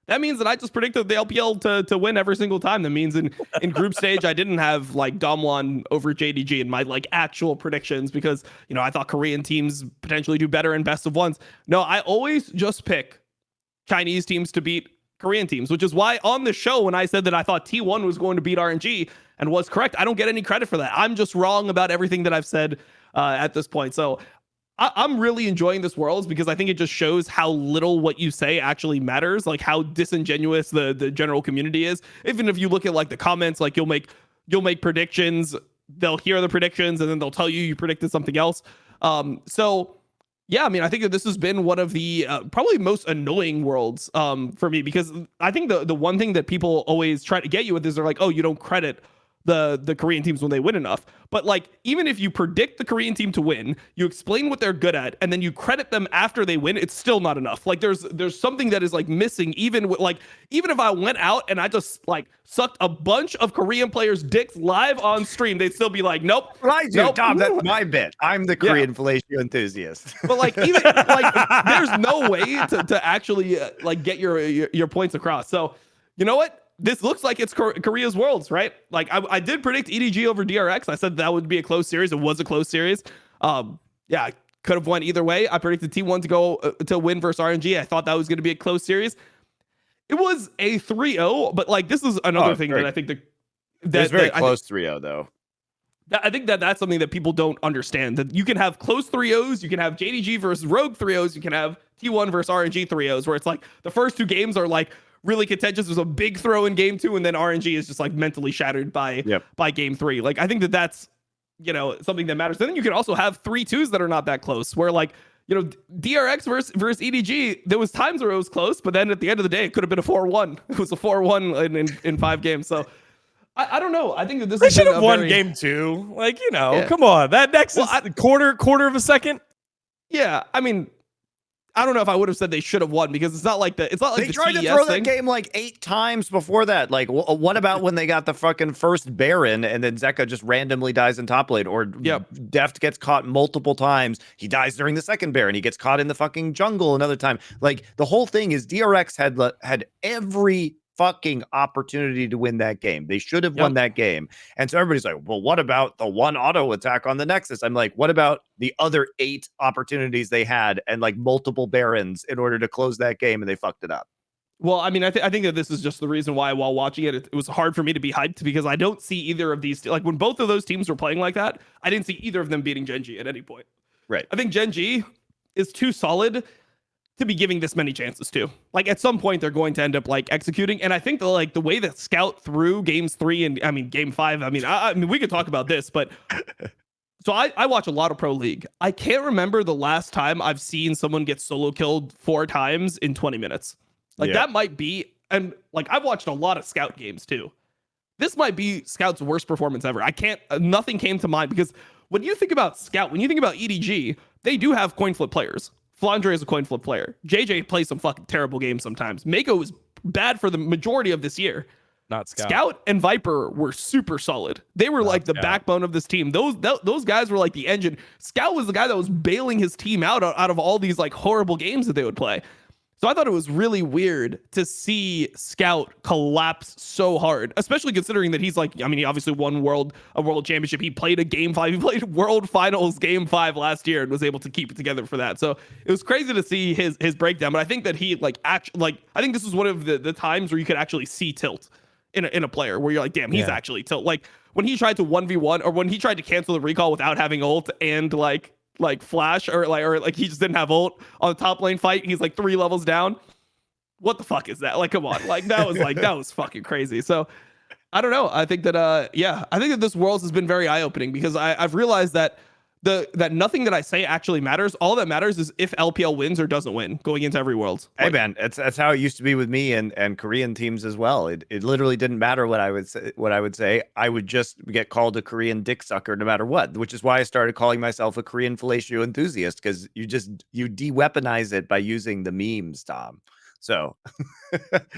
that means that I just predicted the LPL to win every single time. That means in group stage, I didn't have like Damwon over JDG in my like actual predictions because, you know, I thought Korean teams potentially do better in best of ones. No, I always just pick Chinese teams to beat Korean teams, which is why on the show, when I said that I thought T1 was going to beat RNG and was correct, I don't get any credit for that. I'm just wrong about everything that I've said at this point. So I'm really enjoying this Worlds because I think it just shows how little what you say actually matters, like how disingenuous the general community is. Even if you look at like the comments, like you'll make predictions, they'll hear the predictions, and then they'll tell you predicted something else. So yeah, I mean, I think that this has been one of the probably most annoying Worlds for me, because I think the one thing that people always try to get you with is they're like, oh, you don't credit the Korean teams when they win enough. But like, even if you predict the Korean team to win, you explain what they're good at, and then you credit them after they win, it's still not enough. Like there's something that is like missing, even with like, even if I went out and I just like sucked a bunch of Korean players' dicks live on stream, they'd still be like, nope. Right, dude, nope. Tom, that's my bit. I'm the Korean fellatio enthusiast. But like, even like, there's no way to actually like get your points across. So you know what? This looks like it's Korea's Worlds, right? Like I did predict EDG over DRX. I said that would be a close series. It was a close series. Yeah, could have went either way. I predicted T1 to go to win versus RNG. I thought that was going to be a close series. It was a 3-0, but like, this is another thing that I think that it's very close 3-0 though. I think that's something that people don't understand, that you can have close 3-0s, you can have JDG versus Rogue 3-0s, you can have T1 versus RNG 3-0s, where it's like the first two games are like really contentious. There's a big throw in game 2, and then RNG is just like mentally shattered by game 3. Like, I think that's, you know, something that matters. And then you can also have 3-2s that are not that close, where like, you know, DRX versus EDG, there was times where it was close, but then at the end of the day, it could have been a 4-1. It was a 4-1 in 5 games. So I don't know. I think that this should have won game 2. Like, you know, come on. That next is quarter of a second. Yeah, I mean, I don't know if I would have said they should have won, because it's not like they tried to throw that game like 8 times before that. Like, what about when they got the fucking first Baron and then Zeka just randomly dies in top lane, or Deft gets caught multiple times. He dies during the second Baron. He gets caught in the fucking jungle another time. Like, the whole thing is DRX had every fucking opportunity to win that game. They should have won that game. And so everybody's like, well, what about the one auto attack on the Nexus? I'm like, what about the other 8 opportunities they had and like multiple Barons in order to close that game, and they fucked it up? Well, I mean, I think that this is just the reason why, while watching it, it was hard for me to be hyped, because I don't see either of these, like, when both of those teams were playing like that, I didn't see either of them beating Gen G at any point. Right. I think Gen G is too solid to be giving this many chances to. Like, at some point they're going to end up like executing. And I think the way that Scout through games 3 and game 5, I mean, we could talk about this, but so I watch a lot of Pro League. I can't remember the last time I've seen someone get solo killed 4 times in 20 minutes. Like, that might be, and like, I've watched a lot of Scout games too. This might be Scout's worst performance ever. Nothing came to mind, because when you think about Scout, when you think about EDG, they do have coin flip players. Flandre is a coin flip player. JJ plays some fucking terrible games sometimes. Mako is bad for the majority of this year. Not Scout. Scout and Viper were super solid. They were like the backbone of this team. Those guys were like the engine. Scout was the guy that was bailing his team out of all these like horrible games that they would play. So I thought it was really weird to see Scout collapse so hard, especially considering that he's like, I mean, he obviously won a world championship. He played a game 5. He played World Finals game 5 last year and was able to keep it together for that. So it was crazy to see his breakdown. But I think that he I think this was one of the times where you could actually see tilt in a player, where you're like, damn, he's actually tilt. Like, when he tried to 1v1, or when he tried to cancel the recall without having ult and like flash, or he just didn't have ult on the top lane fight. He's like 3 levels down. What the fuck is that? Like, come on. Like, that was fucking crazy. So I don't know. I think that, I think that this Worlds has been very eye-opening, because I've realized that that nothing that I say actually matters. All that matters is if LPL wins or doesn't win going into every Worlds. Hey, man, that's how it used to be with me and Korean teams as well. It literally didn't matter what I would say. I would just get called a Korean dick sucker no matter what, which is why I started calling myself a Korean fellatio enthusiast, because you de-weaponize it by using the memes, Tom. So,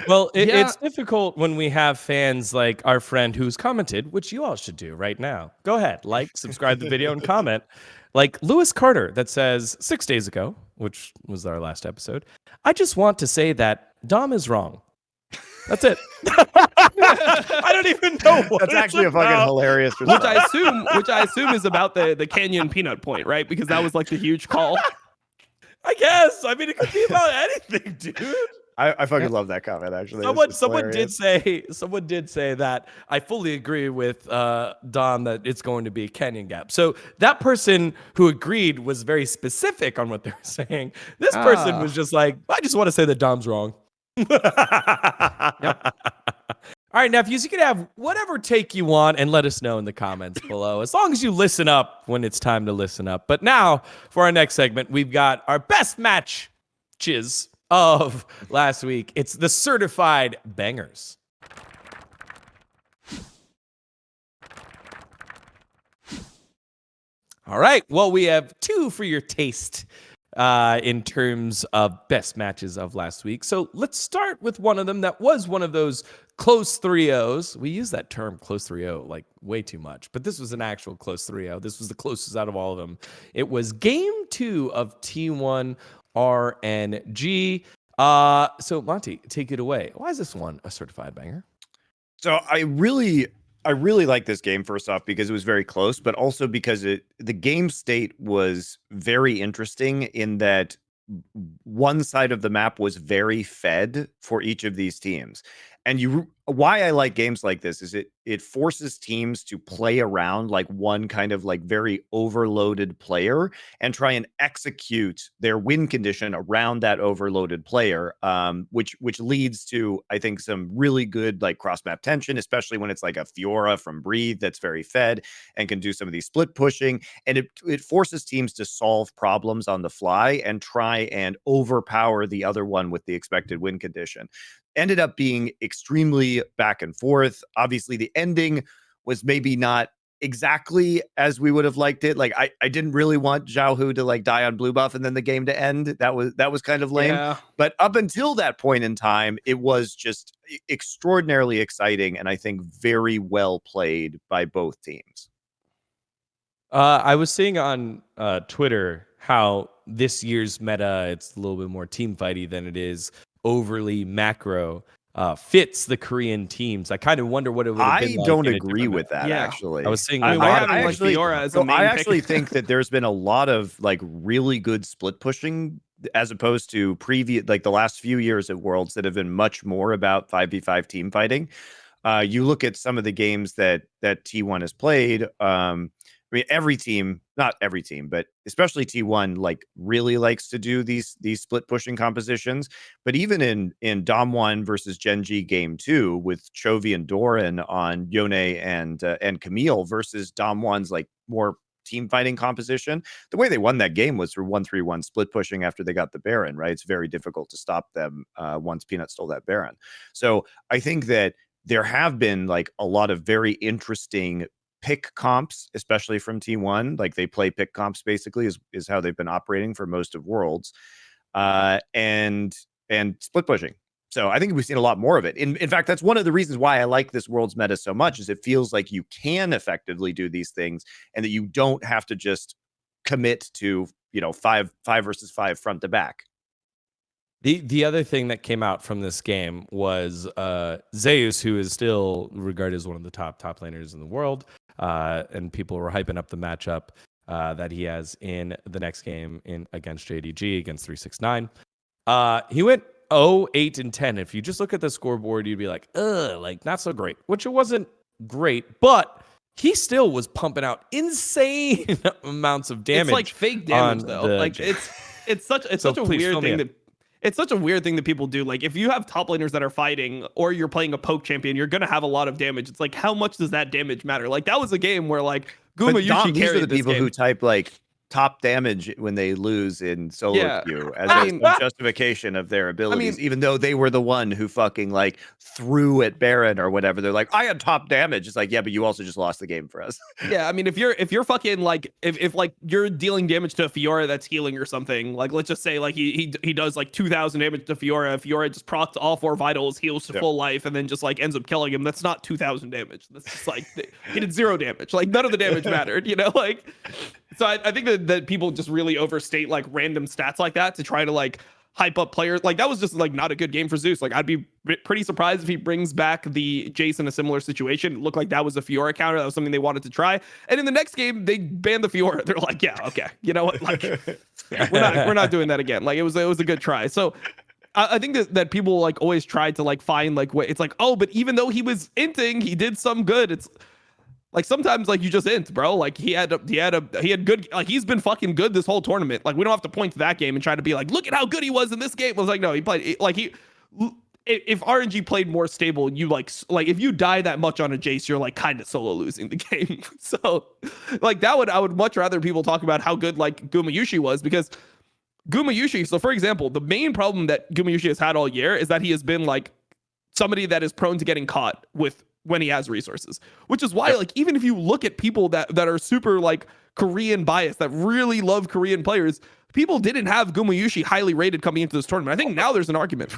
well, it's difficult when we have fans like our friend who's commented, which you all should do right now. Go ahead, like, subscribe to the video, and comment. Like Lewis Carter, that says 6 days ago, which was our last episode, I just want to say that Dom is wrong. That's it. I don't even know what that's actually a fucking hilarious response. Which I assume is about the Canyon peanut point, right? Because that was like the huge call. I guess. I mean, it could be about anything, dude. I fucking love that comment, actually. Someone did say that. I fully agree with Dom that it's going to be Canyon Gap. So that person who agreed was very specific on what they were saying. This person was just like, I just want to say that Dom's wrong. Yep. All right, nephews, you can have whatever take you want and let us know in the comments below, as long as you listen up when it's time to listen up. But now, for our next segment, we've got our best matches of last week. It's the certified bangers. All right. Well, we have 2 for your taste in terms of best matches of last week. So let's start with one of them that was one of those close 3-0s. We use that term close 3-0 like way too much, but this was an actual close 3-0. This was the closest out of all of them. It was game 2 of T1 RNG. So Monty, take it away. Why is this one a certified banger? So I really like this game, first off, because it was very close, but also because the game state was very interesting in that one side of the map was very fed for each of these teams. And why I like games like this is it forces teams to play around like one kind of like very overloaded player and try and execute their win condition around that overloaded player, which leads to, I think, some really good like cross map tension, especially when it's like a Fiora from Breathe that's very fed and can do some of these split pushing, and it forces teams to solve problems on the fly and try and overpower the other one with the expected win condition. Ended up being extremely back and forth. Obviously, the ending was maybe not exactly as we would have liked it. Like I didn't really want Zhao Hu to like die on blue buff and then the game to end. That was kind of lame. Yeah. But up until that point in time, it was just extraordinarily exciting and I think very well played by both teams. I was seeing on Twitter how this year's meta, it's a little bit more team fighty than it is overly macro, fits the Korean teams. I kind of wonder what it would have been I like don't in a agree different with that, Yeah. actually. I was seeing I mean, a we're lot of having like actually- Fiora as a So main I pick. actually think that there's been a lot of like really good split pushing as opposed to previous, like the last few years of Worlds that have been much more about 5v5 team fighting. You look at some of the games that T1 has played. I mean, every team, not every team, but especially T1, like really likes to do these split pushing compositions. But even in Dom 1 versus Genji game 2 with Chovy and Doran on Yone and Camille versus Dom 1's like more team fighting composition, the way they won that game was through 1-3-1 split pushing after they got the Baron, right? It's very difficult to stop them once Peanut stole that Baron. So I think that there have been like a lot of very interesting pick comps, especially from T1. Like they play pick comps basically is how they've been operating for most of Worlds, and split pushing. So I think we've seen a lot more of it. In fact, that's one of the reasons why I like this Worlds meta so much, is it feels like you can effectively do these things and that you don't have to just commit to, you know, five versus five front to back. The other thing that came out from this game was Zeus, who is still regarded as one of the top laners in the world, and people were hyping up the matchup that he has in the next game against JDG, against 369. He went 0-8 and 10. If you just look at the scoreboard, you'd be like, ugh, like not so great, which it wasn't great, but he still was pumping out insane amounts of damage. It's like fake damage though. Like it's such So a please weird fill me thing in. that it's such a weird thing that people do. Like if you have top laners that are fighting or you're playing a poke champion, you're gonna have a lot of damage. It's like, how much does that damage matter? Like that was a game where like But Guma Dom, Yushi these are carried the this people game. who type like top damage when they lose in solo Yeah. queue as I a mean- justification of their abilities, mean- even though they were the one who fucking like threw at Baron or whatever. They're like, I had top damage. It's like, yeah, but you also just lost the game for us. Yeah, I mean, if you're fucking like if like you're dealing damage to a Fiora that's healing or something, like let's just say like he does like 2,000 damage to Fiora. Fiora just procs all 4 vitals, heals to full life, and then just like ends up killing him. That's not 2,000 damage. That's just like he did 0 damage. Like none of the damage mattered, you know. Like, so I think that people just really overstate like random stats like that to try to like hype up players. Like that was just like not a good game for Zeus. Like I'd be pretty surprised if he brings back the Jace in a similar situation. It looked like that was a Fiora counter. That was something they wanted to try. And in the next game, they banned the Fiora. They're like, yeah, okay, you know what? Like we're not doing that again. Like it was a good try. So I think that people like always try to like find like what it's like, oh, but even though he was inting, he did some good. It's like sometimes like you just int, bro. Like he had good, like he's been fucking good this whole tournament. Like we don't have to point to that game and try to be like, look at how good he was in this game. I was like, no, he played like if RNG played more stable, you like if you die that much on a Jace, you're like kind of solo losing the game. So like I would much rather people talk about how good like Guma Yushi was, because Guma Yushi, so for example, the main problem that Guma Yushi has had all year is that he has been like somebody that is prone to getting caught with when he has resources, which is why like even if you look at people that are super like Korean bias that really love Korean players, people didn't have Gumayushi highly rated coming into this tournament. I think now there's an argument.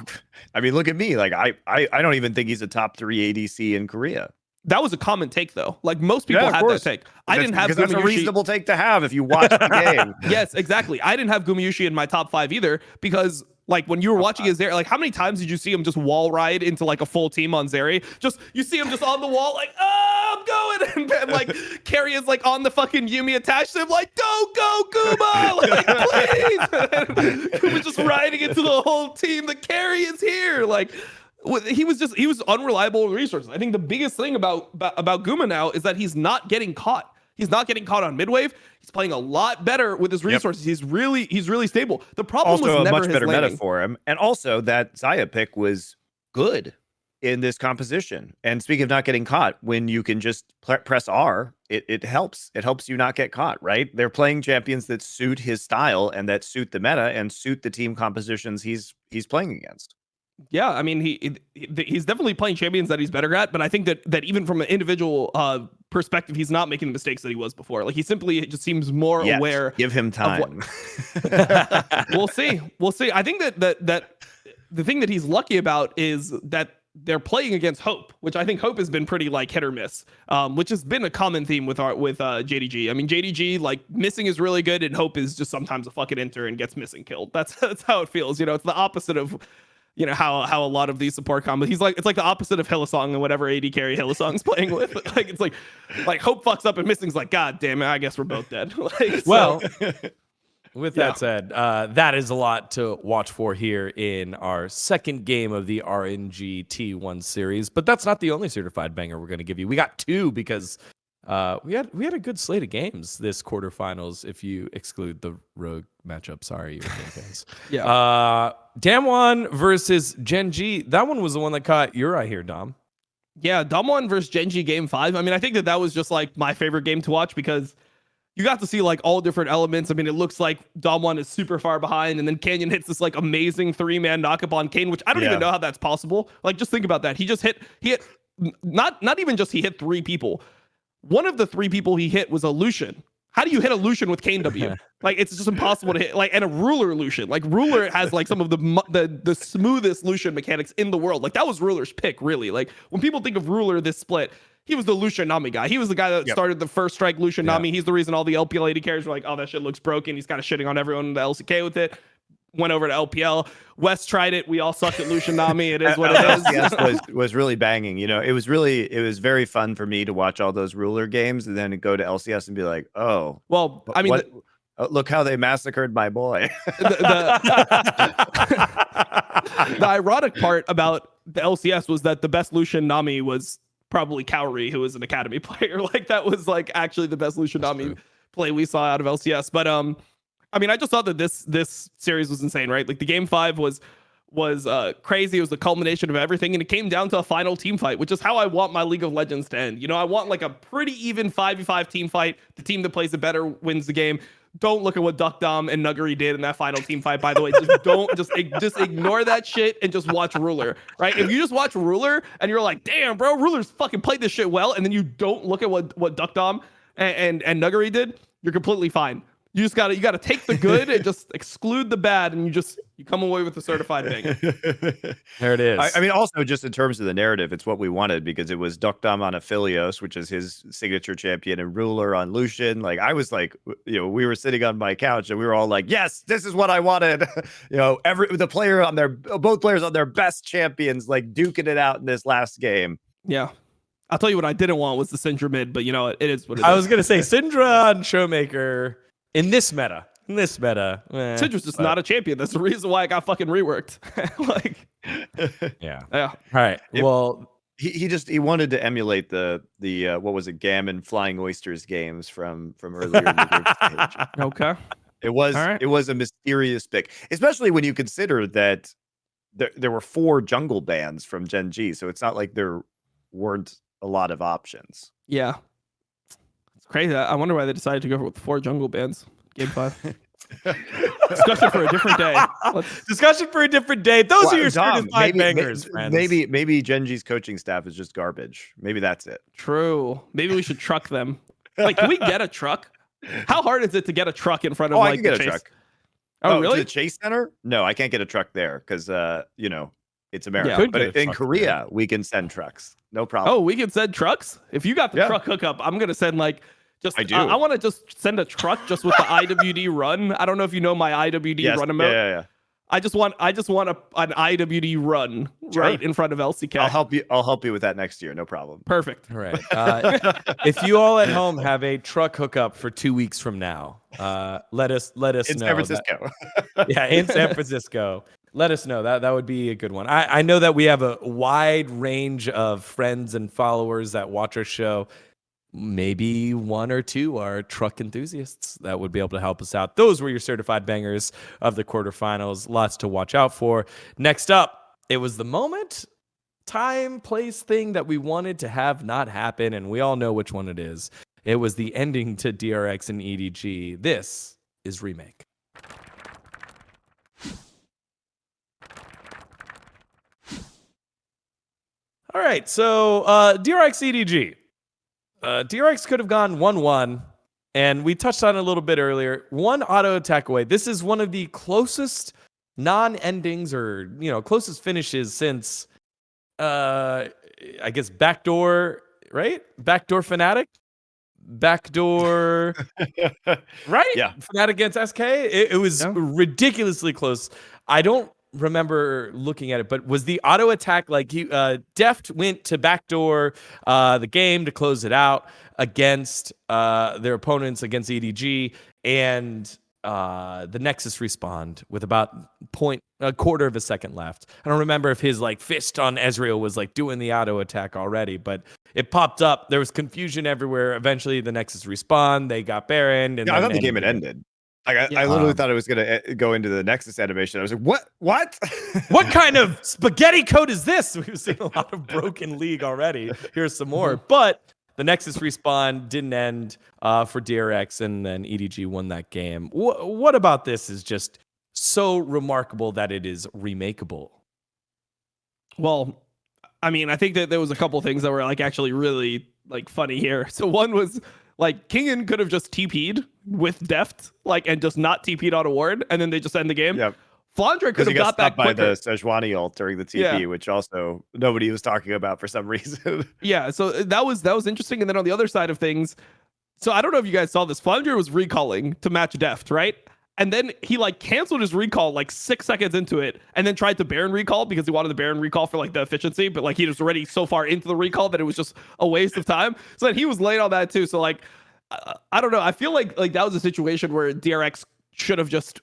I mean, look at me. Like I don't even think he's a top 3 ADC in Korea. That was a common take, though. Like, most people had that take. I didn't have Gumayushi. That's a reasonable take to have if you watch the game. Yes, exactly. I didn't have Gumayushi in my top 5 either, because like when you were watching his Zeri, like how many times did you see him just wall ride into like a full team on Zeri? Just you see him just on the wall, like, oh, I'm going, and like Carrie is like on the fucking Yumi attached to him, like, go Guma, like please. Guma's just riding into the whole team. The Carrie is here, like. He was unreliable with resources. I think the biggest thing about Guma now is that he's not getting caught. He's not getting caught on mid wave. He's playing a lot better with his resources. He's really stable. The problem also was never a much better landing. meta for him, and also that Xayah pick was good in this composition. And speaking of not getting caught, when you can just press R, it helps. It helps you not get caught, right? They're playing champions that suit his style and that suit the meta and suit the team compositions he's playing against. Yeah, I mean, he's definitely playing champions that he's better at, but I think that even from an individual perspective, he's not making the mistakes that he was before. Like, he simply just seems more aware. Give him time. We'll see. I think that the thing that he's lucky about is that they're playing against Hope, which I think Hope has been pretty like hit or miss, which has been a common theme with JDG. I mean, JDG, like, missing is really good, and Hope is just sometimes a fucking enter and gets missing killed. That's how it feels. You know, it's the opposite of how a lot of these support combos. It's like the opposite of Hillsong and whatever AD carry Hillsong's playing with. Like, it's like Hope fucks up and Missing's like, God damn it, I guess we're both dead. Like, well, with that said, that is a lot to watch for here in our second game of the RNG T1 series. But that's not the only certified banger we're going to give you. We got 2 because we had a good slate of games this quarterfinals, if you exclude the Rogue matchup. Sorry, you fans. Yeah. Damwon versus Gen.G. That one was the one that caught your eye here, Dom. Yeah, Damwon versus Gen.G game 5. I mean, I think that was just like my favorite game to watch because you got to see like all different elements. I mean, it looks like Damwon is super far behind, and then Canyon hits this like amazing 3-man knockup on Kane, which I don't even know how that's possible. Like, just think about that. He hit not even just he hit 3 people. One of the 3 people he hit was a Lucian. How do you hit a Lucian with Kane W? Like, it's just impossible to hit. Like, and a Ruler Lucian. Like, Ruler has like some of the smoothest Lucian mechanics in the world. Like, that was Ruler's pick, really. Like, when people think of Ruler this split, he was the Lucian Nami guy. He was the guy that started the first strike Lucian Nami. He's the reason all the LPL AD carries were like, oh, that shit looks broken. He's kind of shitting on everyone in the LCK with it. Went over to LPL. West tried it. We all sucked at Lucian Nami. It is what it is. LCS was really banging. You know, it was very fun for me to watch all those Ruler games and then go to LCS and be like, oh, well, I mean, look how they massacred my boy. The ironic part about the LCS was that the best Lucian Nami was probably Cowrie, who was an academy player. Like, that was like actually the best Lucian Nami play we saw out of LCS. But I mean, I just thought that this series was insane, right? Like, the game 5 was crazy. It was the culmination of everything, and it came down to a final team fight, which is how I want my League of Legends to end. You know, I want like a pretty even 5v5 team fight. The team that plays it better wins the game. Don't look at what Dgon and Nuggery did in that final team fight, by the way. Just ignore that shit and just watch Ruler, right? If you just watch Ruler and you're like, damn, bro, Ruler's fucking played this shit well, and then you don't look at what Dgon and Nuggery did, you're completely fine. You gotta take the good and just exclude the bad, and you come away with a certified banger. There it is. I mean, also just in terms of the narrative, it's what we wanted because it was Dgon on Aphelios, which is his signature champion, and Ruler on Lucian. Like, I was like, you know, we were sitting on my couch and we were all like, yes, this is what I wanted. You know, both players on their best champions, like duking it out in this last game. Yeah. I'll tell you what I didn't want was the Syndra mid, but you know, it is what it is. I was gonna say Syndra on Showmaker. In this meta, Syndra's just not a champion. That's the reason why I got fucking reworked. Like, yeah. All right. Well, he wanted to emulate the what was it, Gammon Flying Oysters games from earlier in the group stage. Okay. It was a mysterious pick, especially when you consider that there were 4 jungle bans from Gen.G, so it's not like there weren't a lot of options. Yeah. Crazy. I wonder why they decided to go with 4 jungle bans. Game 5. Discussion for a different day. Discussion for a different day. Those are your certified bangers, friends. Maybe Gen.G's coaching staff is just garbage. Maybe that's it. True. Maybe we should truck them. Like, can we get a truck? How hard is it to get a truck in front of I like can get the a chase? truck. Oh, To really? the Chase Center? No, I can't get a truck there because it's America. Could But get a in truck Korea, there. we can send trucks. No problem. Oh, we can send trucks. If you got the Yeah. truck hookup, I'm gonna send like just. I do. I want to just send a truck just with the IWD run. I don't know if you know my IWD Yes. run emote. Yeah. I just want an IWD run Sure. right in front of LCK. I'll help you with that next year. No problem. Perfect. All right. If you all at home have a truck hookup for 2 weeks from now, let us In know. San Francisco. Yeah, in San Francisco. Let us know. That would be a good one. I know that we have a wide range of friends and followers that watch our show. Maybe one or two are truck enthusiasts that would be able to help us out. Those were your certified bangers of the quarterfinals. Lots to watch out for. Next up, it was the moment, time, place thing that we wanted to have not happen, and we all know which one it is. It was the ending to DRX and EDG. This is Remake. All right, so DRX EDG. DRX could have gone 1-1, and we touched on it a little bit earlier. One auto attack away. This is one of the closest non-endings or closest finishes since I guess Backdoor, right? Backdoor Fnatic? Backdoor right? Yeah. Fnatic against SK. It was ridiculously close. I don't remember looking at it, but was the auto attack like Deft went to backdoor the game to close it out against their opponents against EDG, and the Nexus respawned with about a quarter of a second left. I don't remember if his fist on Ezreal was doing the auto attack already, but it popped up. There was confusion everywhere. Eventually the Nexus respawned, they got Baron, and I thought the game had ended. I literally thought it was going to go into the Nexus animation. I was like, what? What kind of spaghetti code is this? We've seen a lot of broken League already. Here's some more. But the Nexus respawn didn't end for DRX, and then EDG won that game. What about this is just so remarkable that it is remakeable? Well, I mean, I think that there was a couple things that were actually really funny here. So one was Kingen could have just TP'd with Deft, and just not TP'd on a ward, and then they just end the game. Yep. Flandre could have got back by quicker. the Sejuani ult during the TP, which also nobody was talking about for some reason. Yeah, so that was interesting. And then on the other side of things, so I don't know if you guys saw this. Flandre was recalling to match Deft, right? And then he canceled his recall 6 seconds into it, and then tried to Baron recall because he wanted the Baron recall for the efficiency, but he was already so far into the recall that it was just a waste of time. So then he was late on that too. So I don't know. I feel like that was a situation where DRX should have just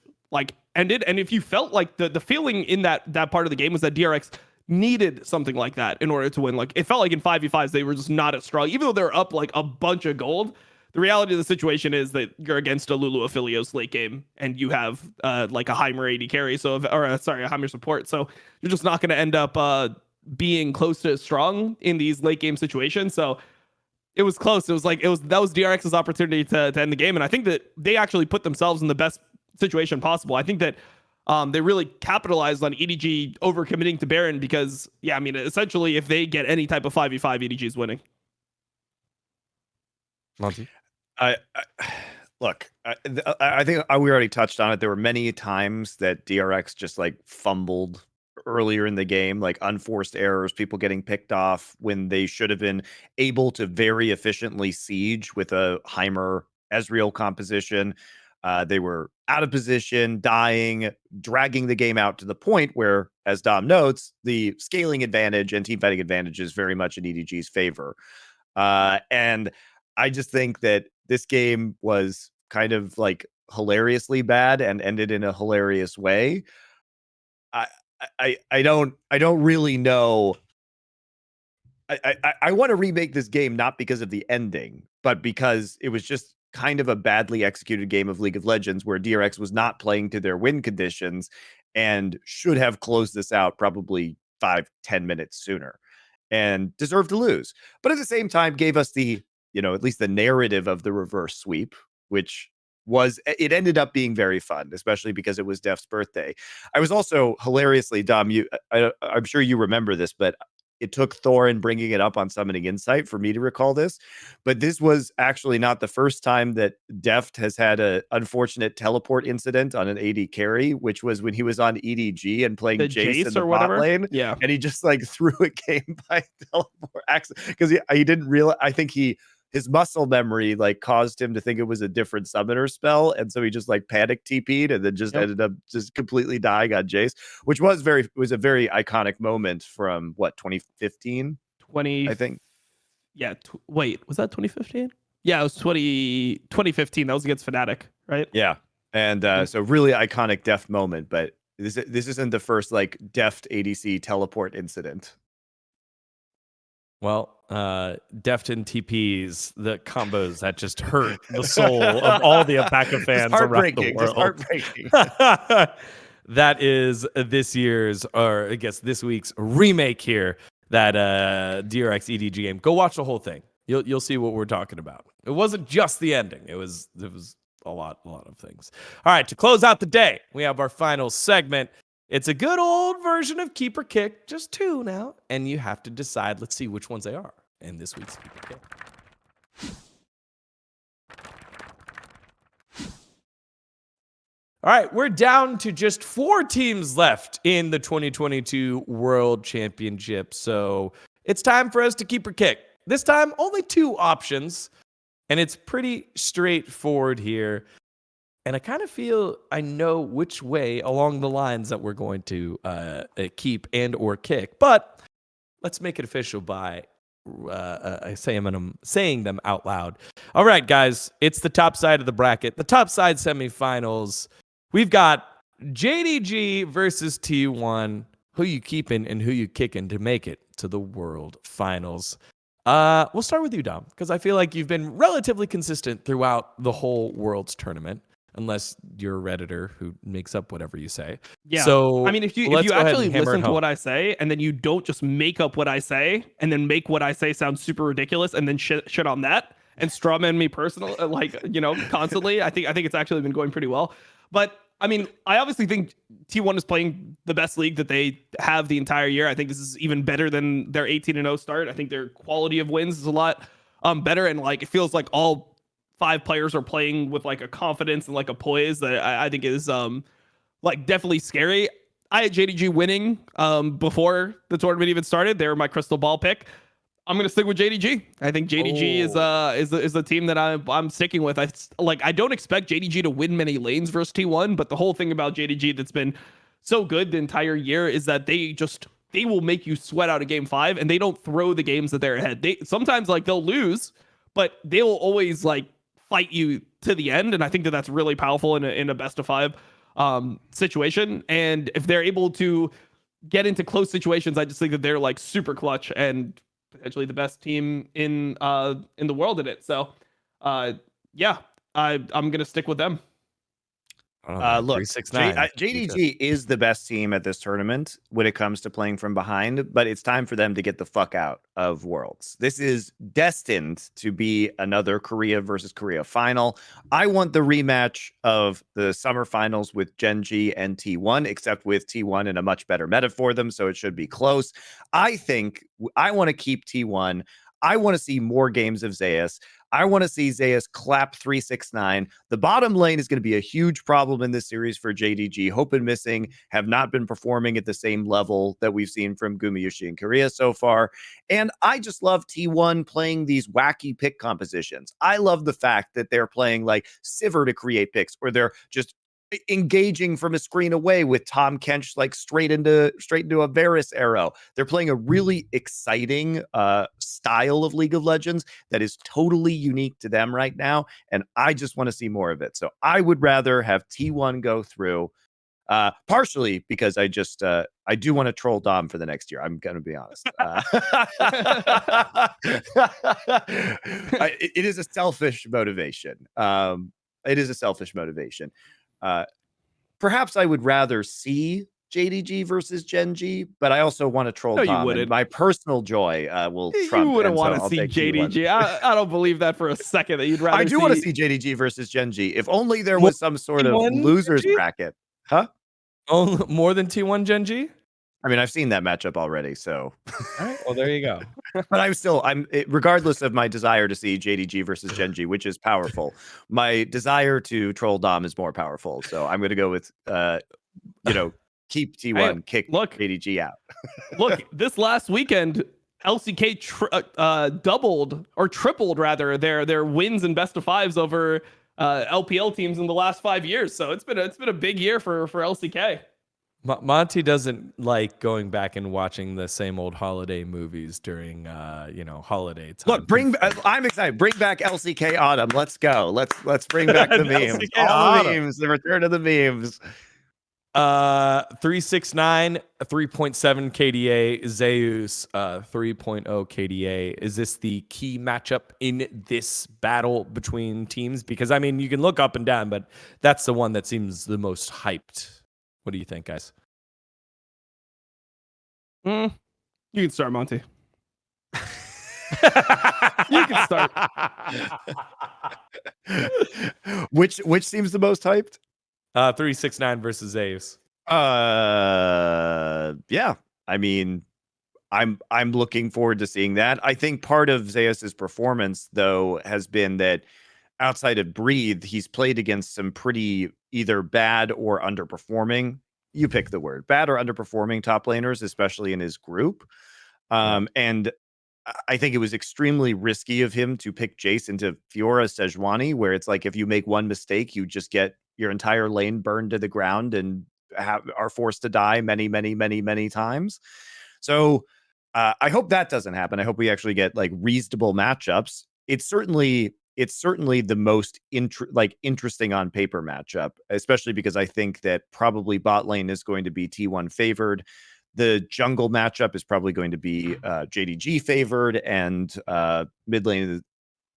ended. And if you felt the feeling in that part of the game was that DRX needed something like that in order to win. It felt like in 5v5s they were just not as strong, even though they're up a bunch of gold. The reality of the situation is that you're against a Lulu Affilios late game, and you have a Heimer AD carry, a Heimer support. So you're just not going to end up being close to as strong in these late game situations. So it was close. That was DRX's opportunity to end the game, and I think that they actually put themselves in the best situation possible. I think that they really capitalized on EDG overcommitting to Baron because, essentially, if they get any type of 5v5, EDG is winning. Monty? Look, I think we already touched on it. There were many times that DRX just fumbled earlier in the game, unforced errors, people getting picked off when they should have been able to very efficiently siege with a Heimer Ezreal composition. They were out of position, dying, dragging the game out to the point where, as Dom notes, the scaling advantage and team fighting advantage is very much in EDG's favor. And I just think that this game was kind of hilariously bad and ended in a hilarious way. I don't really know. I want to remake this game not because of the ending, but because it was just kind of a badly executed game of League of Legends where DRX was not playing to their win conditions and should have closed this out probably 5-10 minutes sooner and deserved to lose. But at the same time gave us the, at least the narrative of the reverse sweep, which it ended up being very fun, especially because it was Deft's birthday. I was also hilariously, Dom, I'm sure you remember this, but it took Thorin bringing it up on Summoning Insight for me to recall this. But this was actually not the first time that Deft has had an unfortunate teleport incident on an AD carry, which was when he was on EDG and playing The Jace in Jace the or bot whatever. lane. Yeah. And he just like threw a game by teleport accident because he didn't realize. I think his muscle memory like caused him to think it was a different summoner spell, and so he just like panic TP'd and then just ended up just completely dying on Jace, which was a very iconic moment from what, 2015, 20, I think. Yeah. Wait, was that 2015? Yeah, it was 2015. That was against Fnatic, right? Yeah, and so really iconic Deft moment, but this isn't the first like Deft ADC teleport incident. Well, Deft and TPs, the combos that just hurt the soul of all the Apaka fans around the world. Just heartbreaking. That is this year's, or I guess this week's remake here, that DRX EDG game. Go watch the whole thing. You'll see what we're talking about. It wasn't just the ending. It was a lot of things. All right, to close out the day, we have our final segment. It's a good old version of Keep or Kick, just 2 now, and you have to decide. Let's see which ones they are in this week's Keep or Kick. All right, we're down to just 4 teams left in the 2022 World Championship, so it's time for us to Keep or Kick. This time, only 2 options, and it's pretty straightforward here. And I kind of feel I know which way along the lines that we're going to keep and or kick. But let's make it official by saying them out loud. All right, guys, it's the top side of the bracket, the top side semifinals. We've got JDG versus T1. Who you keeping and who you kicking to make it to the World Finals? We'll start with you, Dom, because I feel like you've been relatively consistent throughout the whole World's tournament. Unless you're a Redditor who makes up whatever you say. Yeah. So I mean, if you actually listen to what I say and then you don't just make up what I say and then make what I say sound super ridiculous and then shit on that and strawman me personally, constantly, I think it's actually been going pretty well. But I mean, I obviously think T1 is playing the best league that they have the entire year. I think this is even better than their 18-0 start. I think their quality of wins is a lot better, and like it feels like all 5 players are playing with like a confidence and like a poise that I think is like definitely scary. I had JDG winning before the tournament even started. They were my crystal ball pick. I'm gonna stick with JDG. I think JDG is the team that I'm sticking with. I don't expect JDG to win many lanes versus T1, but the whole thing about JDG that's been so good the entire year is that they will make you sweat out a game 5, and they don't throw the games that they're ahead. They sometimes like they'll lose, but they will always like fight you to the end, and I think that's really powerful in a best of 5 situation. And if they're able to get into close situations, I just think that they're like super clutch and potentially the best team in the world at it. So yeah, I'm gonna stick with them. Look, JDG is the best team at this tournament when it comes to playing from behind, but it's time for them to get the fuck out of Worlds. This is destined to be another Korea versus Korea final. I want the rematch of the summer finals with Gen.G and T1, except with T1 in a much better meta for them, so it should be close. I think I want to keep T1. I want to see more games of Zeus. I want to see Zeus clap 369. The bottom lane is going to be a huge problem in this series for JDG. Hope and Missing have not been performing at the same level that we've seen from Gumayusi and Korea so far. And I just love T1 playing these wacky pick compositions. I love the fact that they're playing like Sivir to create picks, or they're just engaging from a screen away with Tom Kench like straight into a Varus arrow. They're playing a really exciting style of League of Legends that is totally unique to them right now, and I just want to see more of it. So I would rather have T1 go through, partially because I do want to troll Dom for the next year. I'm gonna be honest. It is a selfish motivation. It is a selfish motivation. Perhaps I would rather see JDG versus Gen.G, but I also want to troll Tom. You wouldn't. My personal joy will trump. You wouldn't want to see JDG. I don't believe that for a second that you'd rather I do want to see JDG versus Gen.G. If only there was some sort of losers bracket. Huh? Oh, more than T1 Gen.G? I mean, I've seen that matchup already, so. All right. Well, there you go. But regardless of my desire to see JDG versus Genji, which is powerful, my desire to troll Dom is more powerful. So I'm going to go with, keep T1, kick JDG out. Look, this last weekend, LCK doubled or tripled rather their wins and best of fives over LPL teams in the last 5 years. So it's been a big year for LCK. Monty doesn't like going back and watching the same old holiday movies during holiday time. Look, I'm excited. Bring back LCK Autumn. Let's go. Let's bring back the memes. All the memes. The return of the memes. 369 3.7 KDA, Zeus 3.0 KDA. Is this the key matchup in this battle between teams? Because I mean, you can look up and down, but that's the one that seems the most hyped. What do you think, guys? You can start, Monty. You can start. Which seems the most hyped? 369 versus Zeus. Yeah. I mean, I'm looking forward to seeing that. I think part of Zeus's performance, though, has been that outside of Breathe, he's played against some pretty either bad or underperforming. You pick the word, bad or underperforming top laners, especially in his group. And I think it was extremely risky of him to pick Jace into Fiora Sejuani, where it's like if you make one mistake, you just get your entire lane burned to the ground and are forced to die many, many, many, many times. So I hope that doesn't happen. I hope we actually get like reasonable matchups. It's certainly the most interesting on paper matchup, especially because I think that probably bot lane is going to be T1 favored. The jungle matchup is probably going to be JDG favored, and mid lane,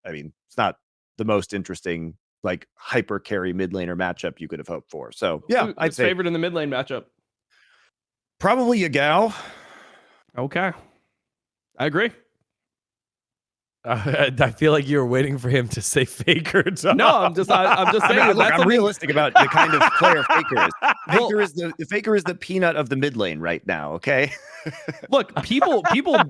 I mean, it's not the most interesting like hyper carry mid laner matchup you could have hoped for. So yeah, I'd say favored in the mid lane matchup. Probably Yagao. Okay, I agree. I feel like you were waiting for him to say Faker. No, I'm just saying. I'm realistic about the kind of player Faker is. Faker is the peanut of the mid lane right now. Okay. Look, people,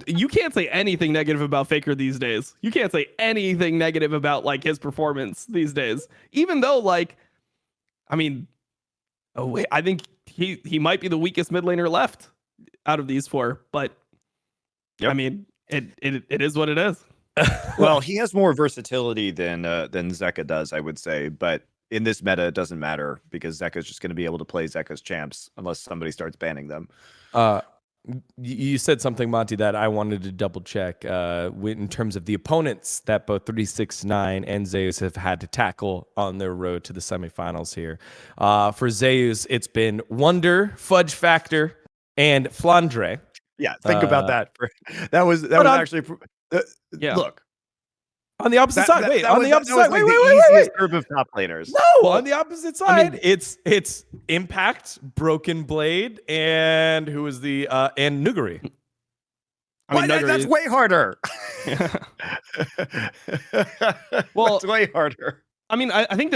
you can't say anything negative about Faker these days. You can't say anything negative about like his performance these days, even though like, I mean, I think he might be the weakest mid laner left out of these four, but I mean, it is what it is. Well, he has more versatility than Zeka does, I would say, but in this meta, it doesn't matter because Zeka's just going to be able to play Zeka's champs unless somebody starts banning them. You said something, Monty, that I wanted to double check in terms of the opponents that both 369 and Zeus have had to tackle on their road to the semifinals here. For Zeus, it's been Wonder, Fudge Factor, and Flandre. Yeah, think about that. That was actually. Look, on the opposite side. Wait, on the opposite side. Wait. Easiest group of top laners. No, on the opposite side. I mean, it's Impact, Broken Blade, and who is the and Nuguri. I mean, that's way harder. Well, it's way harder. I mean, I think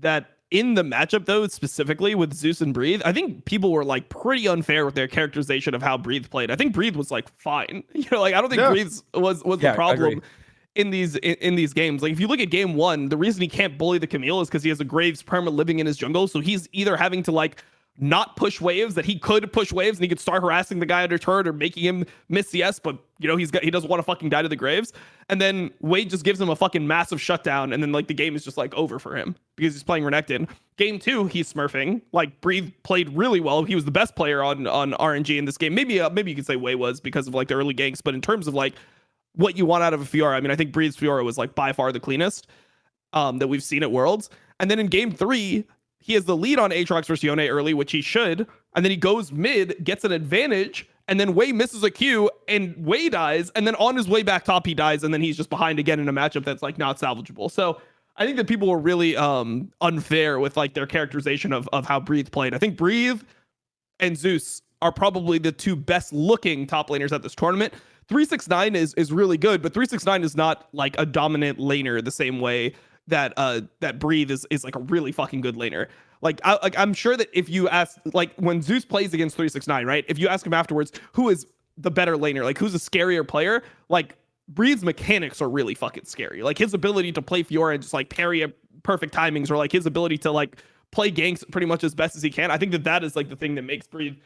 that in the matchup though, specifically with Zeus and Breathe, I think people were like pretty unfair with their characterization of how Breathe played. I think Breathe was like fine. Like I don't think Breathe was the problem in these games. Like if you look at game one, the reason he can't bully the Camille is because he has a Graves perma living in his jungle. So he's either having to like not push waves that he could push waves and he could start harassing the guy under turret or making him miss CS, but he doesn't want to fucking die to the Graves. And then Wade just gives him a fucking massive shutdown, and then like the game is just like over for him because he's playing Renekton. Game two, he's smurfing. Like Breathe played really well. He was the best player on RNG in this game. Maybe you could say Way was because of like the early ganks, but in terms of like what you want out of a Fiora, I mean, I think Breathe's Fiora was like by far the cleanest that we've seen at Worlds. And then in game three, he has the lead on Aatrox versus Yone early, which he should. And then he goes mid, gets an advantage, and then Wei misses a Q, and Wei dies. And then on his way back top, he dies, and then he's just behind again in a matchup that's like not salvageable. So I think that people were really unfair with like their characterization of how Breathe played. I think Breathe and Zeus are probably the two best looking top laners at this tournament. 369 is really good, but 369 is not like a dominant laner the same way that Breathe is like a really fucking good laner. Like I'm sure that if you ask, like when Zeus plays against 369, right? If you ask him afterwards, who is the better laner, like who's a scarier player, like Breeze's mechanics are really fucking scary. Like his ability to play Fiora and just like parry at perfect timings, or like his ability to like play ganks pretty much as best as he can. I think that is like the thing that makes Breathe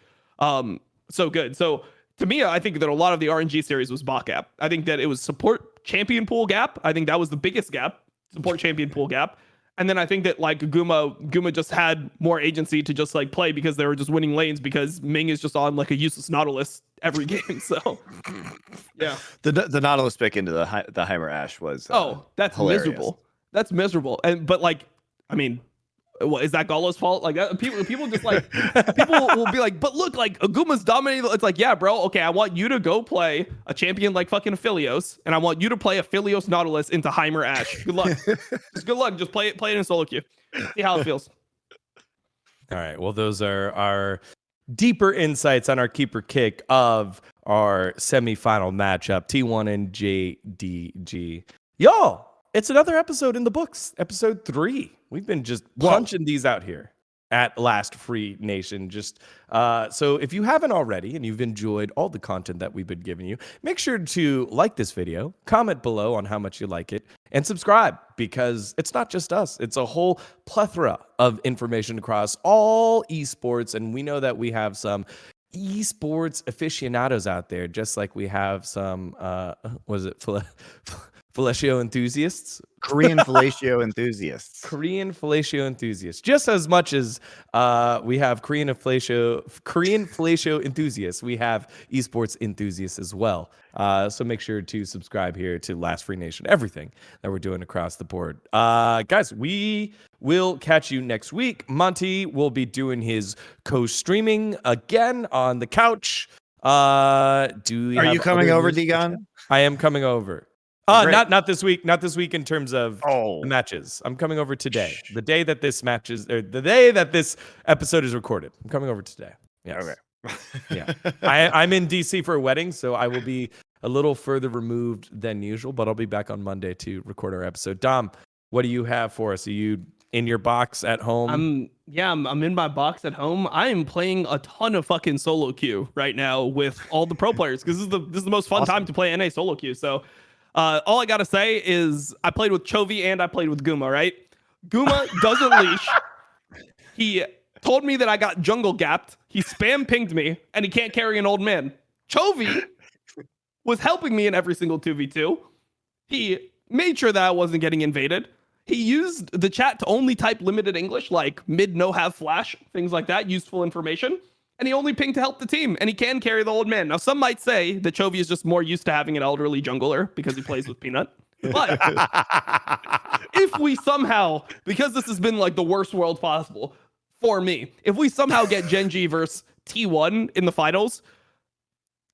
so good. So to me, I think that a lot of the RNG series was bot gap. I think that it was support champion pool gap. I think that was the biggest gap, support champion pool gap. And then I think that like Guma just had more agency to just like play because they were just winning lanes because Ming is just on like a useless Nautilus every game. So yeah, the Nautilus pick into the Heimer Ash was that's hilarious. miserable. That's miserable. And but like, I mean, what is that Gallo's fault? Like people just like people will be like, but look, like Aguma's dominating. It's like, yeah, bro. Okay, I want you to go play a champion like fucking Aphelios, and I want you to play Aphelios Nautilus into Heimer Ash. Good luck. Just good luck. Just play it in solo queue. See how it feels. All right. Well, those are our deeper insights on our keeper kick of our semifinal matchup, T1 and JDG. Y'all, it's another episode in the books, episode 3. We've been just punching these out here at Last Free Nation. Just so if you haven't already and you've enjoyed all the content that we've been giving you, make sure to like this video, comment below on how much you like it, and subscribe, because it's not just us. It's a whole plethora of information across all esports, and we know that we have some esports aficionados out there, just like we have some fellatio enthusiasts. Korean fellatio enthusiasts. Korean fellatio enthusiasts. Just as much as we have Korean fellatio enthusiasts, we have esports enthusiasts as well. So make sure to subscribe here to Last Free Nation, everything that we're doing across the board. Guys, we will catch you next week. Monty will be doing his co-streaming again on the couch. Are you coming over, Dgon? I am coming over. Not this week. Not this week in terms of the matches. I'm coming over today. The day that this episode is recorded. I'm coming over today. Yes. Okay. Yeah. I'm in DC for a wedding, so I will be a little further removed than usual, but I'll be back on Monday to record our episode. Dom, what do you have for us? Are you in your box at home? I'm in my box at home. I am playing a ton of fucking solo queue right now with all the pro players, because this is the most fun time to play NA solo queue. So all I gotta say is I played with Chovy and I played with Guma, right? Guma doesn't leash. He told me that I got jungle gapped. He spam pinged me, and he can't carry an old man. Chovy was helping me in every single 2v2. He made sure that I wasn't getting invaded. He used the chat to only type limited English, like mid no have flash, things like that, useful information. And he only pinged to help the team, and he can carry the old man. Now, some might say that Chovy is just more used to having an elderly jungler because he plays with Peanut. But if we somehow, because this has been like the worst world possible for me, if we somehow get Genji versus T1 in the finals,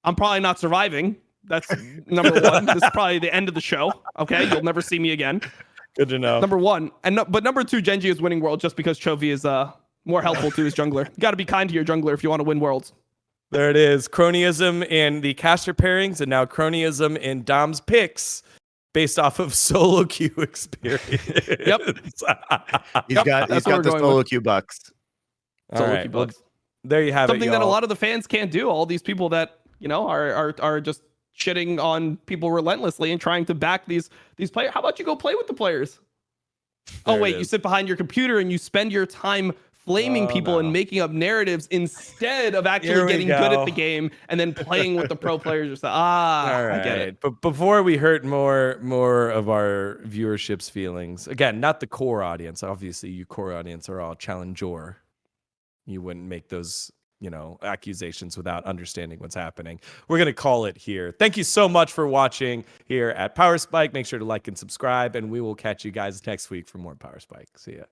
I'm probably not surviving. That's number one. This is probably the end of the show. Okay, you'll never see me again. Good to know. Number one, but number two, Genji is winning world just because Chovy is more helpful to his jungler. You got to be kind to your jungler if you want to win worlds. There it is. Cronyism in the caster pairings, and now cronyism in Dom's picks based off of solo queue experience. Yep. He's got the solo queue bucks. Solo queue bucks. There you have Something it, that a lot of the fans can't do. All these people that, are just shitting on people relentlessly and trying to back these players. How about you go play with the players? You sit behind your computer and you spend your time flaming people and making up narratives instead of actually getting good at the game and then playing with the pro players. All right. I get it. But before we hurt more of our viewership's feelings, again, not the core audience. Obviously, you core audience are all challenger. You wouldn't make those, accusations without understanding what's happening. We're going to call it here. Thank you so much for watching here at Power Spike. Make sure to like and subscribe, and we will catch you guys next week for more Power Spike. See ya.